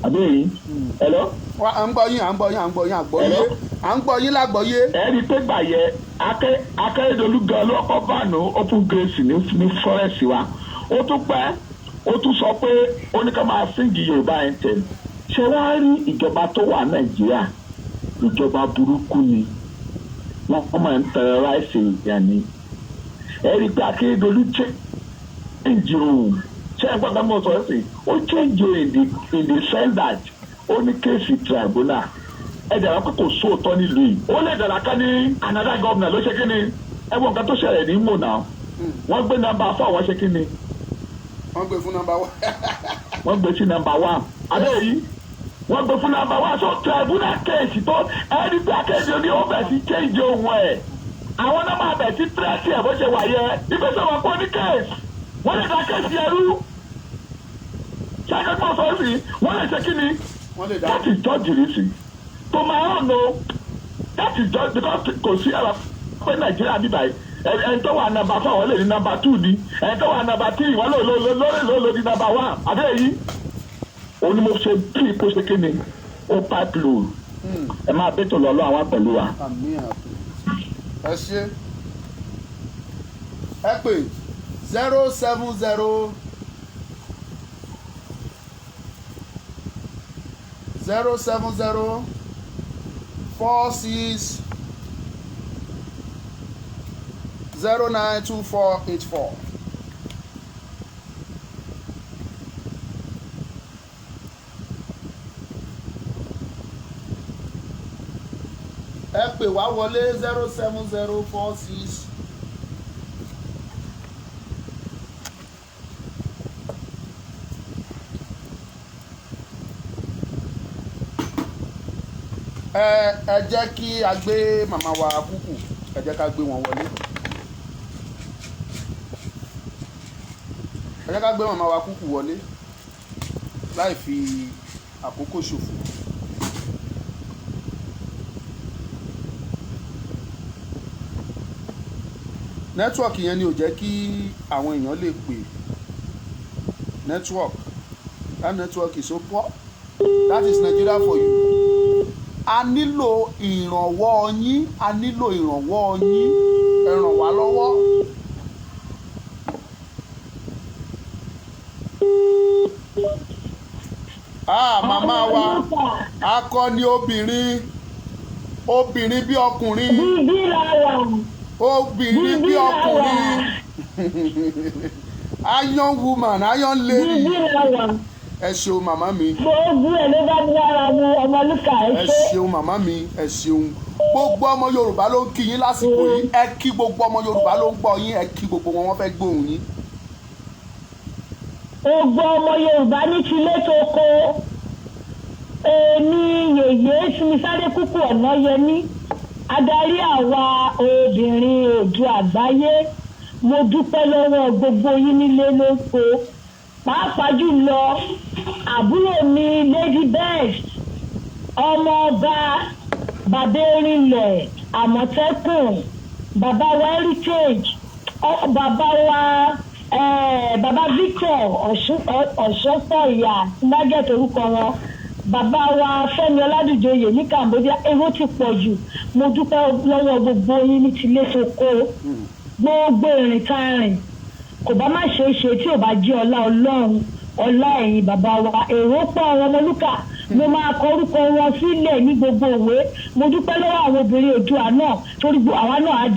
àbẹ́yìn hello. à ń gbọ́ yín lágbọ́yé. ẹni pé gbà yẹ Akérédolú gan ló kọ́ bánu open grace ní forest wa ó tún pẹ́ ó tún sọ pé ó ní ká máa síngì Yorùbá anthem ṣé wàá rí ìjọba tó wà Nàìjíríà ìjọba burúkú ni wọ́n máa ń terrorize ìyá ni ẹni pé Akérédolú change òun ṣé ẹ gbọ́dọ̀ mọ̀ sọ sí ó change òun in the sense that ó ní kéèsì tribunal ẹ̀dẹ̀ àwọn kò sóòótọ́ nílùú yìí ó lè dàrá ká ní another governor ló ṣe kí ni ẹ̀wọ̀n nǹkan tó ṣẹlẹ̀ ní Imo náà wọ́n gbé nọ́mbà 4 wọ́n ṣe kí ni. wọ́n gbé fún nọ́mbà 1. wọ́n gbé sí nọ́mbà 1 adé yìí wọ́n gbé fún nọ́mbà 1 so tribunal kéèsì tó ẹni bí akéde ní ó bẹ̀ sí change ohun ẹ̀ àwọn náà máa bẹ̀ sí tírẹ́sì ẹ̀ bó ṣe wà yẹ ìgbésẹ̀ wọn kọ́ ní kéèsì wọ́n lè dá kéèsì ẹrú ṣàkẹ́kọ̀ọ́ sọ́ọ̀sì wọ́n lè ṣe kí ni. That is just the reason. To my own, no. That is just because kò sí ẹ̀rọ pé Nàìjíríà bí báyìí ẹni tó wà nàmbà 4 wọ́n lè ní nàmbà 2 ni ẹni tó wà nàmbà 3 wọ́n lè lò ní nàmbà 1 àbẹ́ yìí. Òun ni mo ṣe bí kó ṣe kí ni ó pipe load. Ẹ máa bẹ́tò lọ́lọ́ àwọn pẹ̀lú wa. Ẹ ṣe ẹ pè 070 46 092484. ẹ pè wá wọlé 07046. ẹ jẹ́ kí a gbé màmá wa kúkú ẹ jẹ́ ká gbé wọn wọlé ẹ jẹ́ ká gbé màmá wa kúkú wọlé láì fi àkókò ṣòfò. nẹ́tíwọ̀kì yẹn ni ò jẹ́ kí àwọn èèyàn lè pè network that network is so poor that is Nigeria for you. A nílò ìrànwọ́ yín ẹ ràn wá lọ́wọ́. Màmá wa akọni obìnrin bí ọkùnrin obìnrin bí ọkùnrin iron woman iron lady. Ẹ ṣeun màmá mi. gbogbo ẹ ló bá dára mu Ọmọlúkà ẹ ṣeun màmá mi ẹ ṣeun. gbogbo ọmọ Yorùbá ló ń kí yín lásìkò yìí ẹ kí gbogbo ọmọ Yorùbá ló ń gbọ́ yín ẹ kí gbogbo wọn fẹ́ gbóhùn yín. gbogbo ọmọ Yorùbá ní tilé tó kó èmi yèyé Simisade Kúkú Ọ̀nàyẹmí adarí àwa obìnrin Oòduà àgbáyé mo dúpẹ́ lọ́wọ́ gbogbo yín nílé lóko pàápàá jùlọ àbúrò mi Lady Best ọmọ ọba bàbá erinlẹ̀ Àmọ̀tẹ́kùn bàbá wa Heritage bàbá wa bàbá Victor Ọ̀ṣọ́fọ̀yà lágẹ̀t orúkọ wọn bàbá wa Fẹ́mi Ọládùjọyè ní Cambodia èrò ti pọ̀ jù mo dúpẹ́ lọ́wọ́ gbogbo yín ní tilé tó kó gbogbo ìrìn tá a rìn kò bá má ṣe é ṣe tí ò bá jẹ́ ọlá Ọlọ́run ọlá ẹ̀yin bàbá wa èrò pọ̀ àwọn Ọmọlúkà mo máa kọ orúkọ wọn sílẹ̀ ní gbogbo òwe mo dúpẹ́ lọ́wọ́ àwọn obìnrin Oòduà náà torí àwa náà á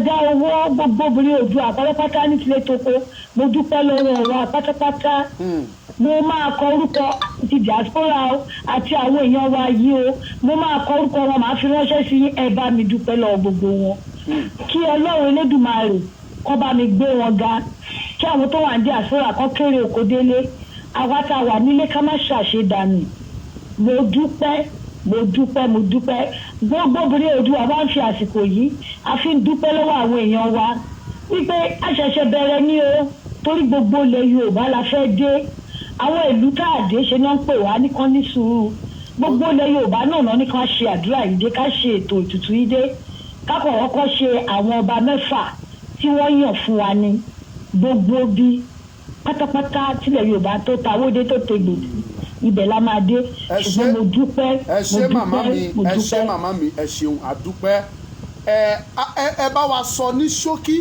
dá owó gbogbo obìnrin Oòduà pátápátá ní tilé toko mo dúpẹ́ lọ́wọ́ wa pátápátá mo máa kọ orúkọ ti diaspora o àti àwọn èèyàn wa yìí o mo máa kọ orúkọ wọn màá fi ránṣẹ́ sí ẹ bá mi dúpẹ́ lọ́wọ́ gbogbo wọn kí Ọlọ́run Elédùmarè kó bá mi gbé wọn ga kí àwọn tó wà ní diaspora kan kéré òkò délé àwa tá a wà nílé ká má ṣàṣedànù mo dúpẹ́ gbogbo obìnrin Oòduà wá ń fi àsìkò yìí a fi ń dúpẹ́ lọ́wọ́ àwọn èèyàn wa wípé a ṣẹ̀ṣẹ̀ bẹ̀rẹ̀ ní o torí gbogbo ilẹ̀ Yorùbá la fẹ́ dé àwọn ìlú tá a dé ṣe náà ń pè wá nìkan ní sùúrù gbogbo ilẹ̀ Yorùbá náà ní ká ṣe àdúrà yìí dé ká ṣe ètò ìtùtù yìí dé kákọ̀ ọkọ̀ ṣe àwọn ọba 6 tí wọ́n yàn fún wa ní gbogbo bí pátápátá tílẹ̀ Yorùbá tó tawódé tó tegbòdì ibẹ̀ la máa dé ṣùgbọ́n mo dúpẹ́ ẹ ṣé màmá mi ẹ ṣeun àdúpẹ́ ẹ bá wa sọ ní ṣókí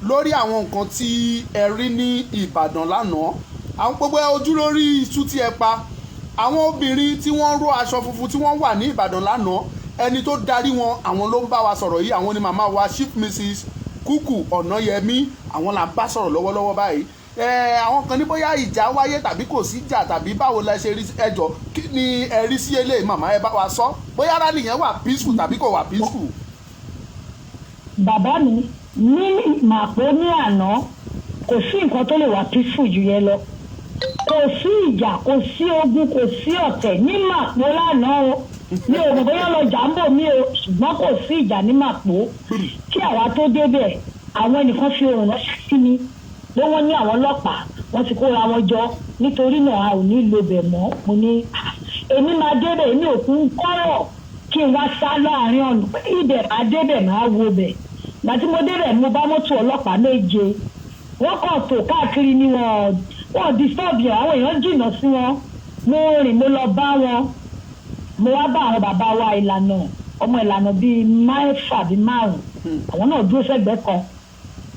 lórí àwọn nǹkan tí ẹ rí ní Ìbàdàn lánàá àwọn gbogbo ojú lórí iṣu tí ẹ pa àwọn obìnrin tí wọ́n ró aṣọ funfun tí wọ́n wà ní Ìbàdàn lánàá ẹni tó darí wọn àwọn ló ń bá wa sọ̀rọ̀ yìí àwọn ni màmá wa Chief Mrs. Kúkú Ọ̀nàyẹmí àwọn là ń bá sọ̀rọ̀ lọ́wọ́lọ́wọ́ báyìí àwọn kan ní bóyá ìjà wáyé tàbí kò sí ìjà tàbí báwo la ṣe rí ẹjọ́ kí ni ẹ rí sí eléyìí màmá ẹ bá wa sọ bóyá rálì yẹn wà peaceful tàbí kò wà peaceful. bàbá mi ní màpó ní àná kò sí nǹkan tó lè wà peaceful jù yẹn lọ kò sí ìjà kò sí ogun kò sí ọ̀tẹ̀ ní màpó lánàá o mi ò mọ̀ bóyá lọ jà ń bò mí o ṣùgbọ́n kò sí ìjà ní màpó kí àwa tó débẹ̀ àwọn ẹnìkan fi ohùn ránṣẹ́ sí mi pé wọ́n ní àwọn ọlọ́pàá wọ́n ti kóra wọn jọ nítorí náà a ò ní lo bẹ̀ mọ́ mo ní èmi máa débẹ̀ èmi ò kún kọ́rọ̀ kí n wá sá láàrin ọ̀nà pé ibẹ̀ máa débẹ̀ máa wo bẹ̀ gbàtí mo débẹ̀ mo bá mọ́tò ọlọ́pàá méje wọ́n kàn tó káàkiri ni wọ́n disturb yẹn àwọn èèyàn jìnnà sí wọn mo rìn mo lọ bá wọn mo wá bá àwọn bàbá wa ìlànà ọmọ ìlànà bíi mẹ́fà bíi márùn-ún àwọn náà dúró sẹ́gbẹ̀ẹ́ kan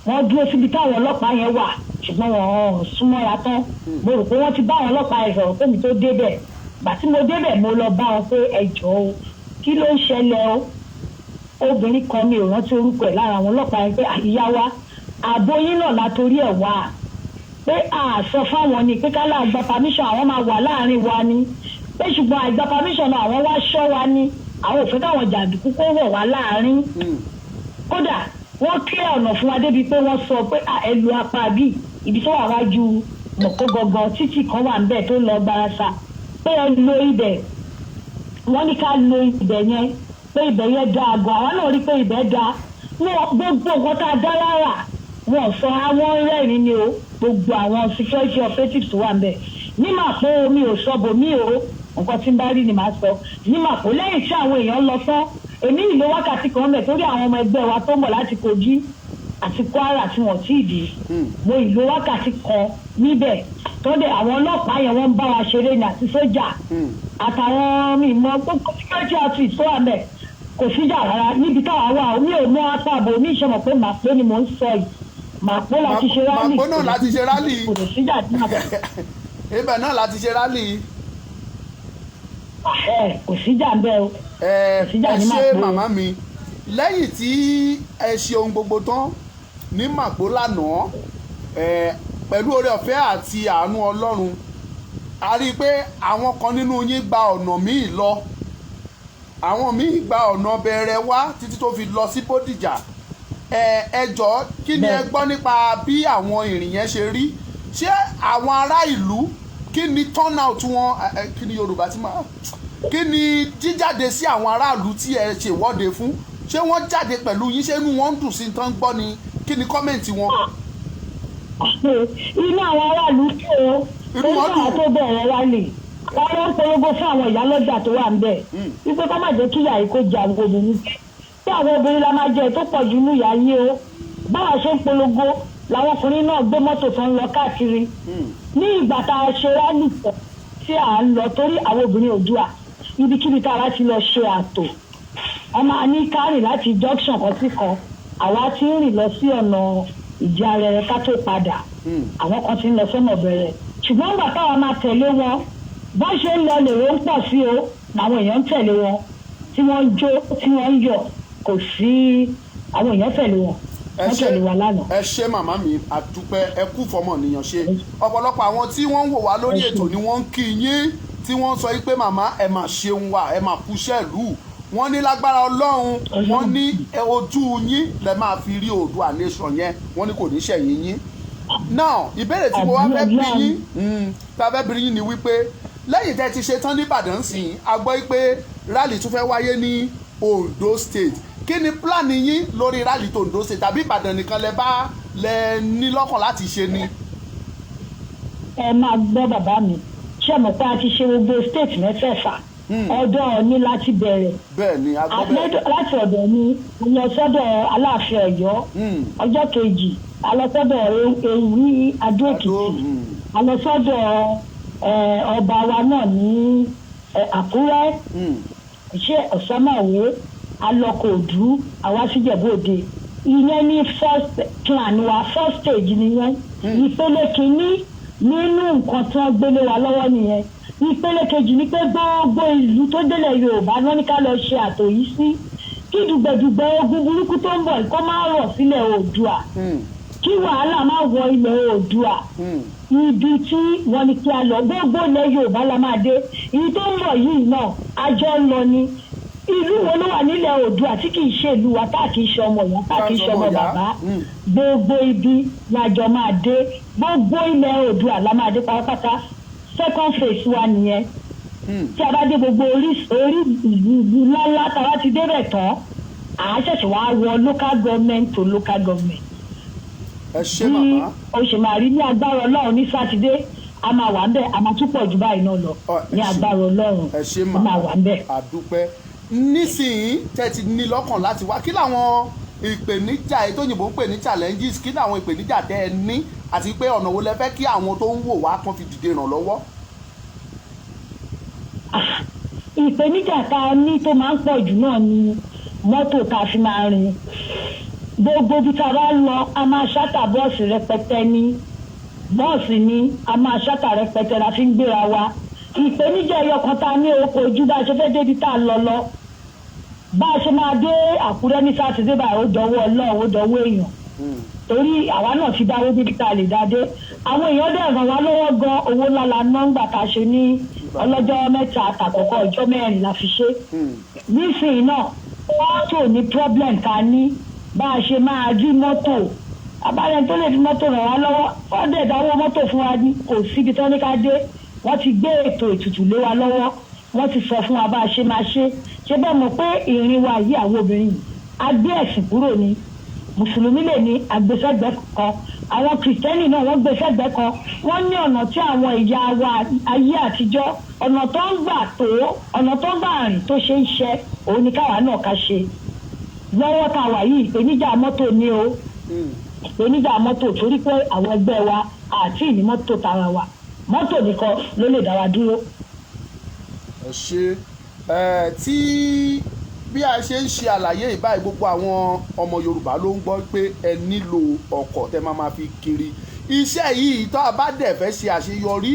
wọ́n dúró síbi táwọn ọlọ́pàá yẹn wà ṣùgbọ́n wọ́n súnmọ́ra tán mo rò pé wọ́n ti bá àwọn ọlọ́pàá yẹn sọ̀rọ̀ pé mi tó débẹ̀ gbàtí mo débẹ̀ mo lọ bá wọn pé ẹ jọ̀ọ́ o kí ló ń ṣẹlẹ̀ o obìnrin kan mi ò rántí orúkọ ẹ̀ lára àwọn ọlọ́pàá yẹn pé àyíyá wa ààbò yín náà látorí ẹ̀ wá pé àṣọ fáwọn ni pé kálá àgbà permission àwọn máa wà láàrin wa ni pé ṣùgbọ́n àgbà permission náà àwọn wá ṣọ́ wa ni àwọn ò fẹ́ káwọn jàǹdùkú kó wọ̀ wá láàrin kódà wọ́n clear ọ̀nà fún wa débi pé wọ́n sọ pé ẹlò apá bíi ibi tó wà wájú mọ̀kó gangan títì kan wà níbẹ̀ tó lọ gbarasa pé ẹ lo ibẹ̀ wọ́n ní ká lo ibẹ̀ yẹn pé ibẹ̀ yẹn da àgọ́ àwọn náà rí pé ibẹ̀ da gbogbo nǹkan tá a dá lára wọn sọ àwọn rẹ́rìn ni o gbogbo àwọn security operatives tó wà níbẹ̀ ní màpó omi ò sọ bòmí o nǹkan tí ń bá rí ni màá sọ ní màpó lẹ́yìn tí àwọn èèyàn lọ tán èmi ìlú wákàtí kan mẹ́ torí àwọn ọmọ ẹgbẹ́ wa tó ń bọ̀ láti Kogi àti Kwara tí wọ́n tí ì dé mo ìlú wákàtí kan níbẹ̀ tó dé àwọn ọlọ́pàá yẹn wọ́n ń bá wa ṣeré ní àti sójà àtàwọn mímọ́ gbogbo security outfit tó wà mẹ́ kò síjà rárá níbi táwa wà mi ò mọ àtàbò mi ìṣẹ̀mọ̀ pé màpó ni mò ń sọ yìí màpó láti ṣe rálì màpó náà láti ṣe rálì kò síjà ní àbẹ̀. ibẹ̀ náà láti ṣe rálì. kò síjà ń bẹ́ o. ẹ ṣe màmá mi lẹ́yìn tí ẹ ṣe ohun gbogbo tán ní màpó lánàá pẹ̀lú oore ọ̀fẹ́ àti àánú Ọlọ́run a rí i pé àwọn kan nínú yín gba ọ̀nà míì lọ àwọn míì gba ọ̀nà bẹ̀rẹ̀ wá títí tó fi lọ sí Bódìjà ẹ jọ̀ọ́ kí ni ẹ gbọ́ nípa bí àwọn ìrìn yẹn ṣe rí ṣé àwọn ará ìlú kí ni turnout wọn kí ni Yorùbá ti máa kí ni jíjáde sí àwọn aráàlú tí ẹ ṣèwọ́de fún ṣé wọ́n jáde pẹ̀lú yín ṣé inú wọn ń dùn sí tán gbọ́ ni kí ni kọ́mẹ̀ntì wọn. inú àwọn aráàlú tó o inú àwọn tó bẹ̀rẹ̀ wálé wọ́n ló ń polówó fún àwọn ìyálọ́jà tó wà ń bẹ̀ wípé ká má jẹ́ kí ìyá yìí kó jẹ àwọn obìnrin tí àwọn obìnrin la máa jẹ tó pọ̀ jù ní ìyá yìí o báwa ṣe ń polówó làwọn ọkùnrin náà gbé mọ́tò tó ń lọ káàkiri ní ìgbà tá a ṣe rálì pọ̀ tí à ń lọ torí àwọn obìnrin Oòduà ibikíbi tá a bá ti lọ ṣe àtò a máa ní kárìn láti junction kan sí kan àwa ti ń rìn lọ sí ọ̀nà ìdí arẹrẹ ká tó padà àwọn kan ti ń lọ sọ́nà bẹ̀rẹ̀ ṣùgbọ́n nígbà táwa máa tẹ̀lé wọn bó ṣe ń lọ lèrò ń pọ̀ sí o làwọn èèyàn ń tẹ̀lé wọn tí wọ́n ń jó tí wọ́n ń yọ̀ kò sí àwọn èèyàn tẹ̀lé wọn wọ́n tẹ̀lé wa lánàá. ẹ ṣé màmá mi àdúpẹ́ ẹ kú fọmọnìyàn ṣe ọ̀pọ̀lọpọ̀ àwọn tí wọ́n ń wò wá lórí ètò ni wọ́n ń kí yín tí wọ́n sọ pé màmá ẹ mà ṣeun wa ẹ mà kúṣẹ́ ìlú wọ́n ní lágbára Ọlọ́run wọ́n ní ojú yín lẹ máa fi rí Oòduà nation yẹn wọ́n ní kò ní ṣẹ̀yìn yín. now ìbéèrè tí mo wá fẹ́ bí yín tá a fẹ́ bí yín ni wípé lẹ́yìn tẹ́ ti ṣe tán ní Ìbàdàn sìn a gbọ́ pé rally tún fẹ́ wáyé ní Ondo State kí ni plan yín lórí rally tó Ondo State tàbí Ìbàdàn nìkan lẹ ní lọ́kàn láti ṣe ni. ẹ máa gbọ́ bàbá mi ṣé mọ̀ pé a ti ṣe gbogbo state mẹ́fẹ̀ẹ̀fà ọ̀dọ̀ ní láti bẹ̀rẹ̀ bẹ́ẹ̀ni láti ọ̀dọ̀ ní lọ sọ́dọ̀ Aláàfin Ọ̀yọ́ ọjọ́ kejì a lọ sọ́dọ̀ Ewì Adó-Èkìtì a lọ sọ́dọ̀ ọba wa náà ní Àkúrẹ́ iṣẹ́ ọ̀sánmọ̀wé alọ́kọ̀ọ́dù àwa síjẹ̀bú-Òde ìyẹn ní first plan wa first stage nìyẹn ìpele kìíní nínú nǹkan tí wọ́n gbélé wa lọ́wọ́ nìyẹn ìpele kejì ni pé gbogbo ìlú tó délẹ̀ Yorùbá náà ní ká lọ ṣe àtò yìí sí kí dùgbẹ̀dùgbẹ̀ ogun burúkú tó ń bọ̀ kó má rọ̀ sílẹ̀ Oòduà kí wàhálà má wọ ilẹ̀ Oòduà ibi tí wọ́n ní kí a lọ gbogbo ilẹ̀ Yorùbá la máa dé èyí tó ń bọ̀ yìí náà àjọ ń lọ ni ìlú wo ló wà nílẹ̀ Oòduà tí kì í ṣe ìlú wa tá kì í ṣe ọmọ ìyá tá kì í ṣe ọmọ bàbá gbogbo ibi lájọ máa dé gbogbo ilẹ̀ Oòduà la máa dé pátápátá second phase wa nìyẹn tí a bá dé gbogbo orí ìlú ńláńlá tá a bá ti débẹ̀ tán à á ṣẹ̀ṣẹ̀ wá wọ local government to local government. ẹ ṣé màmá. o ṣe máa rí ní agbára Ọlọ́run ní sátidé a máa wà ń bẹ̀ a máa tún pọ̀ jù báyìí náà lọ ní agbára Ọlọ́run a máa wà ń bẹ̀. àdúpẹ́ nísìnyí tẹ́ ti ní lọ́kàn láti wá kí làwọn ìpèníjà ètò òyìnbó ń pè ní challenges kí làwọn ìpèníjà tẹ́ ẹ ní àti pé ọ̀nà wo lẹ fẹ́ kí àwọn tó ń wò wá kan fi dìde ràn lọ́wọ́. ìpèníjà tá a ní tó máa ń pọ̀ jù náà ni mọ́tò tá a fi máa rìn gbogbo bí tá a bá lọ a máa ṣátà bọ́ọ̀sì rẹpẹtẹ ní bọ́ọ̀sì ni a máa ṣátà rẹpẹtẹ la fi ń gbéra wa ìpèníjà ẹyọkan tá a ní oko ojú bá a ṣe fẹ́ débi tá a lọ bá a ṣe máa dé Àkúrẹ́ ní sátidé báyìí ó dọwọ́ Ọlọ́run ó dọwọ́ èèyàn torí àwa náà ti dáwó débi tá a lè dá dé àwọn èèyàn dẹ̀ ràn wá lọ́wọ́ gan owó ńlá la ná ńgbà tá a ṣe ní ọlọ́jọ́ mẹ́ta àtàkọ́kọ́ ọjọ́ mẹ́rin la fi ṣe nísìnyí náà mọ́tò ní problem ká ní bá a ṣe máa rí mọ́tò abáyẹn tó lè fi mọ́tò ràn wá lọ́wọ́ wọ́n dẹ̀ dáwó mọ́tò fún wa ní kò síbi tó ní ká dé wọ́n ti gbé ètò ètùtù lé wa lọ́wọ́ wọ́n ti sọ fún wa bá a ṣe máa ṣe bẹ́ẹ̀ mọ̀ pé ìrìn wa yìí àwọn obìnrin yìí a gbé ẹ̀sìn kúrò ní mùsùlùmí lè ní àgbésẹ́gbẹ́ kan àwọn kìrìtẹ́nì náà wọ́n gbésẹ́gbẹ́ kan wọ́n ní ọ̀nà tí àwọn ìyá wa ayé àtijọ́ ọ̀nà tó ń gbà rìn tó ṣe ń ṣe òun ni káwa náà ká ṣe lọ́wọ́ tá a wà yìí ìpèníjà mọ́tò ni o ìpèníjà mọ́tò torí pé àwọn ẹgbẹ́ wa àti ìní mọ́tò tara wa mọ́tò nìkan ló lè dá wa dúró. ẹ ṣe tí bí a ṣe ń ṣe àlàyé ìbáyìí gbogbo àwọn ọmọ Yorùbá ló ń gbọ́ pé ẹ nílò ọkọ̀ tẹ́ máa fi kiri iṣẹ́ yìí tó a bá dẹ̀ fẹ́ ṣe àṣeyọrí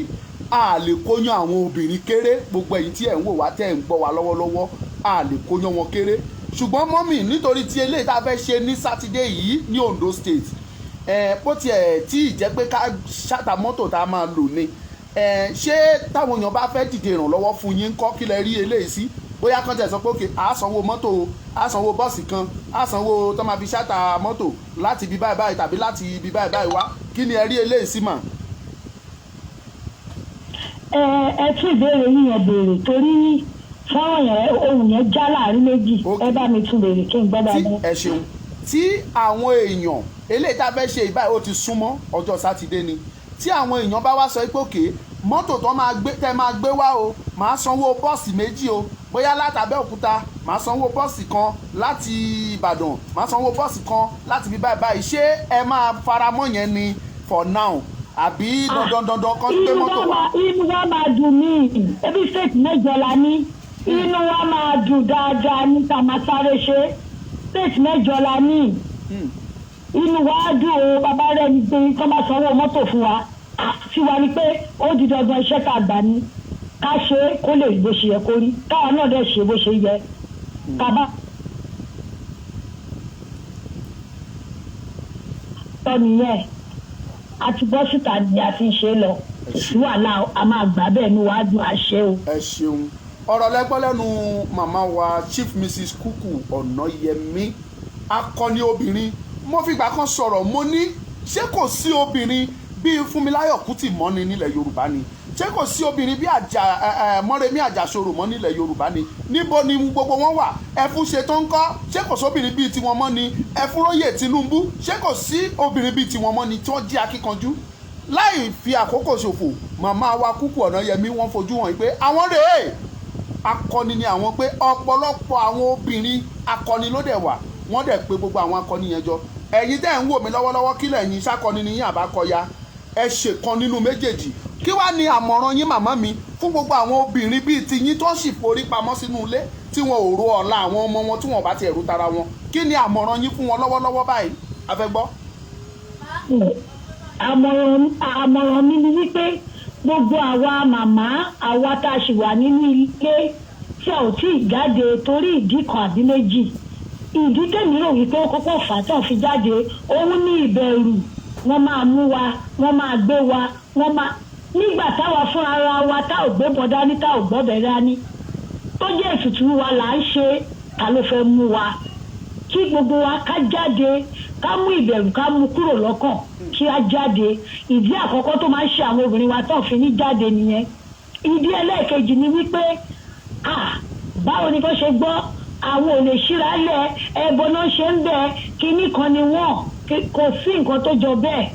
a lè kóyán àwọn obìnrin kéré gbogbo èyí tí ẹ̀ ń wò wá tẹ́ ẹ̀ ń gbọ́ wá lọ́wọ́lọ́wọ́ a lè kóyán wọn kéré ṣùgbọ́n mọ́mì nítorí tí eléyìí tá a fẹ́ ṣe ní sátidé yìí ní Ondo State bó tiẹ̀ tí ì jẹ́ pé ká ṣàtà mọ́tò tá a máa lò ní ṣé táwọn èèyàn bá fẹ́ dìde ìrànlọ́wọ́ fún yín kọ́ kí lẹ rí eléyìí sí bóyá kan tẹ̀ sọ pé òkè àsanwó mọ́tò àsanwó bọ́ọ̀sì kan àsanwó tó máa fi ṣàtà mọ́tò láti ibi báyìí báyìí tàbí láti ibi báyìí báyìí wá kí ni ẹ rí eléyìí sí mà. ẹ tún ìbéèrè yíyan béèrè torí fáwọn yẹn ohun yẹn já láàrin méjì ẹ bá mi tún béèrè kí n gbọ́ dáadáa. ẹ ṣeun tí àwọn èèyàn eléyìí tá a fẹ́ ṣe ìbáyìí ó ti súnmọ́ ọjọ́ sátidé ni tí àwọn èèyàn bá wá sọ pé òkè mọ́tò tó tẹ́ máa gbé wá o màá sanwó bọ́ọ̀sì méjì o bóyá láti Abẹ́òkúta màá sanwó bọ́ọ̀sì kan láti Ìbàdàn màá sanwó bọ́ọ̀sì kan láti bí báyìí báyìí ṣé ẹ máa faramọ́ yẹn ni for now àbí dandan kan gbé mọ́tò wá. inú wa máa dùn mí ebi state mẹ́jọ la ní inú wa máa dùn dáadáa ní ká máa sáré ṣe state mẹ́jọ la ní inú wa dùn o bàbá rẹ̀ ní pé kọ́ máa sanwó mọ́tò fún wa tí wà ní pé ó di dandan iṣẹ́ tá a gbà ní ká ṣe kó lè bó ṣe yẹ kó rí káwa náà dẹ̀ ṣe bó ṣe yẹ ká bá. tọ́ nìyẹn a ti bọ́ síta ni a ti ń ṣe lọ sí wàhálà a máa gbà bẹ́ẹ̀ ni wàá dùn àṣẹ o. ẹ ṣeun ọ̀rọ̀ lẹ́gbọ́n lẹ́nu màmá wa Chief Mrs. Kuku Ọ̀nàyẹmí akọni obìnrin mo fìgbà kan sọ̀rọ̀ mo ní ṣé kò sí obìnrin bíi Fúnmiláyọ̀ Kútì mọ́ni nílẹ̀ Yorùbá ni ṣé kò sí obìnrin bí Mọ́remí Àjàsorò mọ́ nílẹ̀ Yorùbá ni níbo ni gbogbo wọn wà ẹfún ṣe tó ń kọ́ ṣé kò sí obìnrin bíi tiwọn mọ́ ni ẹfúróyè Tinubu ṣé kò sí obìnrin bíi tiwọn mọ́ ni tí wọ́n jí akíkanjú láì fi àkókò ṣòfò màmá wa Kúkú Ọ̀nàyẹmí wọ́n fojú hàn pé àwọn rèé akọni ni àwọn pé ọ̀pọ̀lọpọ̀ àwọn obìnrin akọni ló dẹ̀ wà wọ́n dẹ̀ pé gbogbo àwọn akọni yẹn jọ ẹ̀yin tẹ́ ń wò mí lọ́wọ́lọ́wọ́ kílẹ̀ yín sákọni ni yín àbákọya ẹ ṣèkan nínú méjèèjì kí wàá ní àmọ̀ràn yín màmá mi fún gbogbo àwọn obìnrin bíi tiyín tó sì forí pamọ́ sínú ilé tí wọn ò ro ọ̀la àwọn ọmọ wọn tí wọn bá ti ẹ̀rù tara wọn, kí ni àmọ̀ràn yín fún wọn lọ́wọ́lọ́wọ́ báyìí? A fẹ́ gbọ́. àmọ̀ràn mi ni wípé gbogbo àwa màmá àwa tá a ṣì wà nínú ilé tí a ò tí ì jáde torí ìdí kan àbí méjì, ìdí tèmi rò wípé ó kọ́kọ́ fà á tán fi jáde òun ní ìbẹ̀rù. Wọ́n máa mú wa, wọ́n máa gbé wa, wọ́n máa nígbà táwa fún ara wa tá ò gbé bọ̀ dání tá ò gbọ́bẹ̀ dání tó jẹ́ ètùtù wa là ń ṣe, ta ló fẹ́ mú wa? Kí gbogbo wa ká jáde, ká mú ìbẹ̀rù ká mú kúrò lọ́kàn, kí á jáde. Ìdí àkọ́kọ́ tó máa ń ṣe àwọn obìnrin wa tán fi ní jáde nìyẹn. Ìdí ẹlẹ́ẹ̀kejì ni wípé báwo ni kò ṣe gbọ́ àwọn ò lè ṣíra lẹ̀ ẹbọ náà ṣe ń bẹ kinní kan ni wọ́n, kò sí nǹkan tó jọ bẹ́ẹ̀.